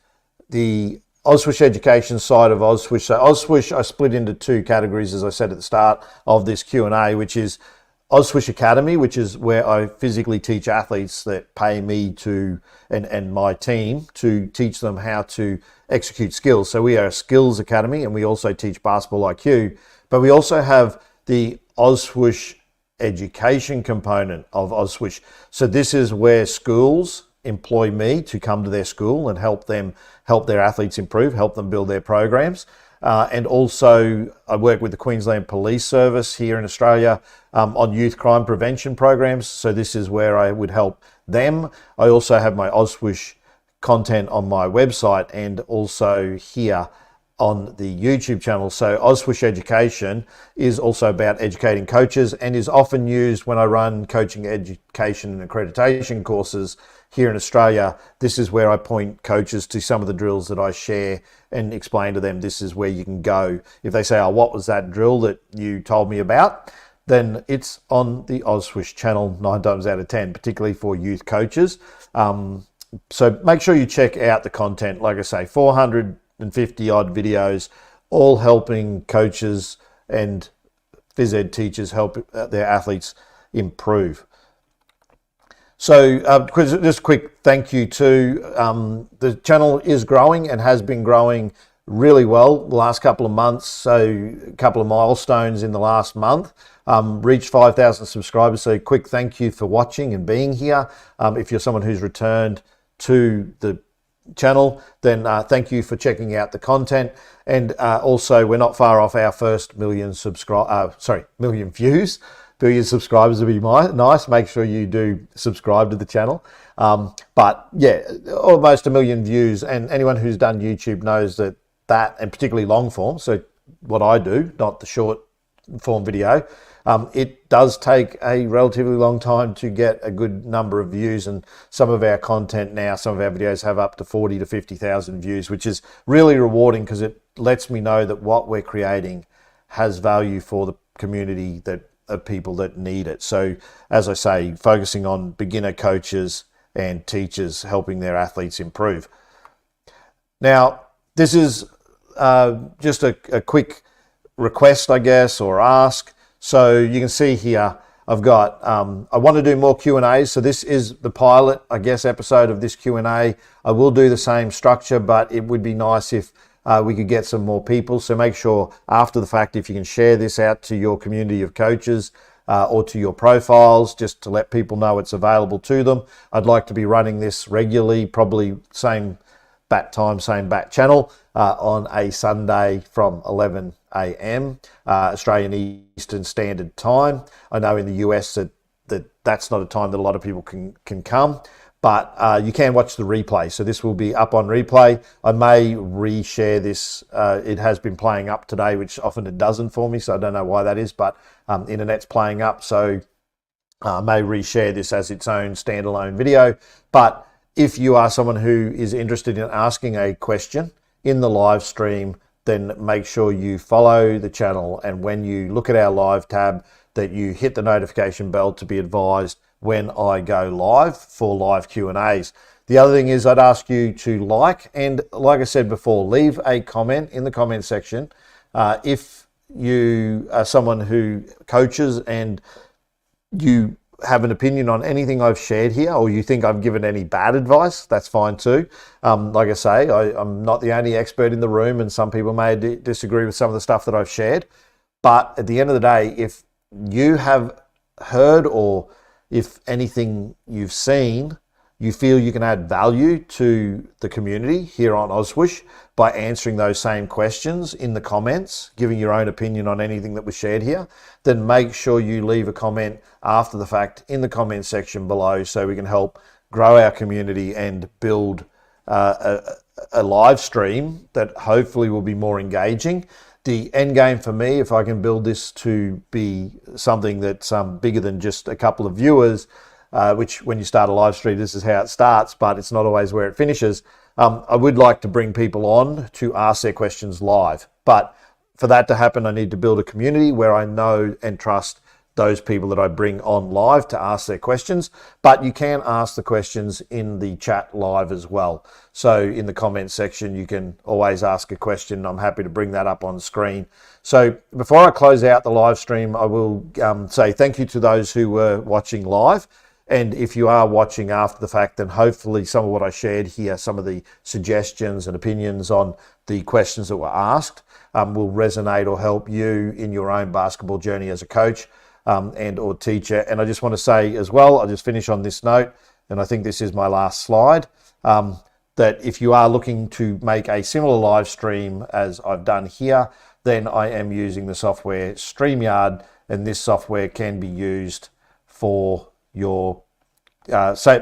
the Ozswoosh education side of Ozswoosh. So Ozswoosh, I split into two categories, as I said at the start of this Q&A, which is Ozswoosh Academy, which is where I physically teach athletes that pay me to, and my team, to teach them how to execute skills. So we are a skills academy, and we also teach basketball IQ, but we also have the Ozswoosh education component of Ozswoosh. So this is where schools employ me to come to their school and help their athletes improve, help them build their programs. And also I work with the Queensland Police Service here in Australia on youth crime prevention programs. So this is where I would help them. I also have my Ozswoosh content on my website and also here on the YouTube channel. So Ozswoosh Education is also about educating coaches and is often used when I run coaching education and accreditation courses here in Australia. This is where I point coaches to some of the drills that I share and explain to them this is where you can go. If they say, oh, what was that drill that you told me about? then it's on the Ozswoosh channel 9 times out of 10, particularly for youth coaches. So make sure you check out the content. Like I say, 450 odd videos, all helping coaches and phys ed teachers help their athletes improve. So just a quick thank you to the channel is growing and has been growing really well the last couple of months. So a couple of milestones in the last month, reached 5,000 subscribers. So quick thank you for watching and being here. If you're someone who's returned to the channel, then thank you for checking out the content. And also, we're not far off our first million views. Billion subscribers would be nice. Make sure you do subscribe to the channel. But yeah, almost 1 million views. And anyone who's done YouTube knows that, and particularly long form, so what I do, not the short form video, it does take a relatively long time to get a good number of views, and some of our content now, some of our videos have up to 40 to 50,000 views, which is really rewarding because it lets me know that what we're creating has value for the community of people that need it. So as I say, focusing on beginner coaches and teachers helping their athletes improve. Now, this is just a quick request, I guess, or ask. So you can see here, I've got, I want to do more Q&As. So this is the pilot, I guess, episode of this Q&A. I will do the same structure, but it would be nice if we could get some more people. So make sure after the fact, if you can share this out to your community of coaches or to your profiles, just to let people know it's available to them. I'd like to be running this regularly, probably same bat time, same bat channel on a Sunday from 11 a.m. Australian Eastern Standard Time. I know in the US that's not a time that a lot of people can come, but you can watch the replay. So this will be up on replay. I may reshare this. It has been playing up today, which often it doesn't for me, so I don't know why that is, but internet's playing up, so I may reshare this as its own standalone video. But if you are someone who is interested in asking a question in the live stream, then make sure you follow the channel, and when you look at our live tab, that you hit the notification bell to be advised when I go live for live Q&As. The other thing is I'd ask you to like I said before, leave a comment in the comment section. If you are someone who coaches and you have an opinion on anything I've shared here, or you think I've given any bad advice, that's fine too. Like I say, I'm not the only expert in the room, and some people may disagree with some of the stuff that I've shared. But at the end of the day, if you have heard, or if anything you've seen, you feel you can add value to the community here on Ozswoosh by answering those same questions in the comments, giving your own opinion on anything that was shared here, then make sure you leave a comment after the fact in the comment section below, so we can help grow our community and build a live stream that hopefully will be more engaging. The end game for me, if I can build this to be something that's bigger than just a couple of viewers, which when you start a live stream, this is how it starts, but it's not always where it finishes. I would like to bring people on to ask their questions live. But for that to happen, I need to build a community where I know and trust those people that I bring on live to ask their questions. But you can ask the questions in the chat live as well. So in the comments section, you can always ask a question. I'm happy to bring that up on screen. So before I close out the live stream, I will say thank you to those who were watching live. And if you are watching after the fact, then hopefully some of what I shared here, some of the suggestions and opinions on the questions that were asked will resonate or help you in your own basketball journey as a coach and or teacher. And I just want to say as well, I'll just finish on this note, and I think this is my last slide, that if you are looking to make a similar live stream as I've done here, then I am using the software StreamYard, and this software can be used for your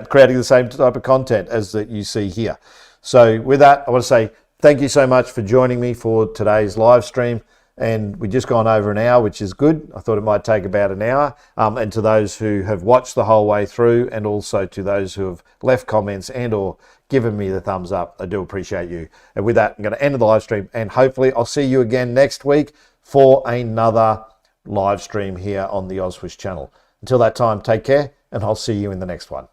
creating the same type of content as that you see here. So with that, I want to say thank you so much for joining me for today's live stream. And we've just gone over an hour, which is good. I thought it might take about an hour. And to those who have watched the whole way through, and also to those who have left comments and or given me the thumbs up, I do appreciate you. And with that, I'm going to end the live stream, and hopefully I'll see you again next week for another live stream here on the Ozswoosh channel. Until that time, take care, and I'll see you in the next one.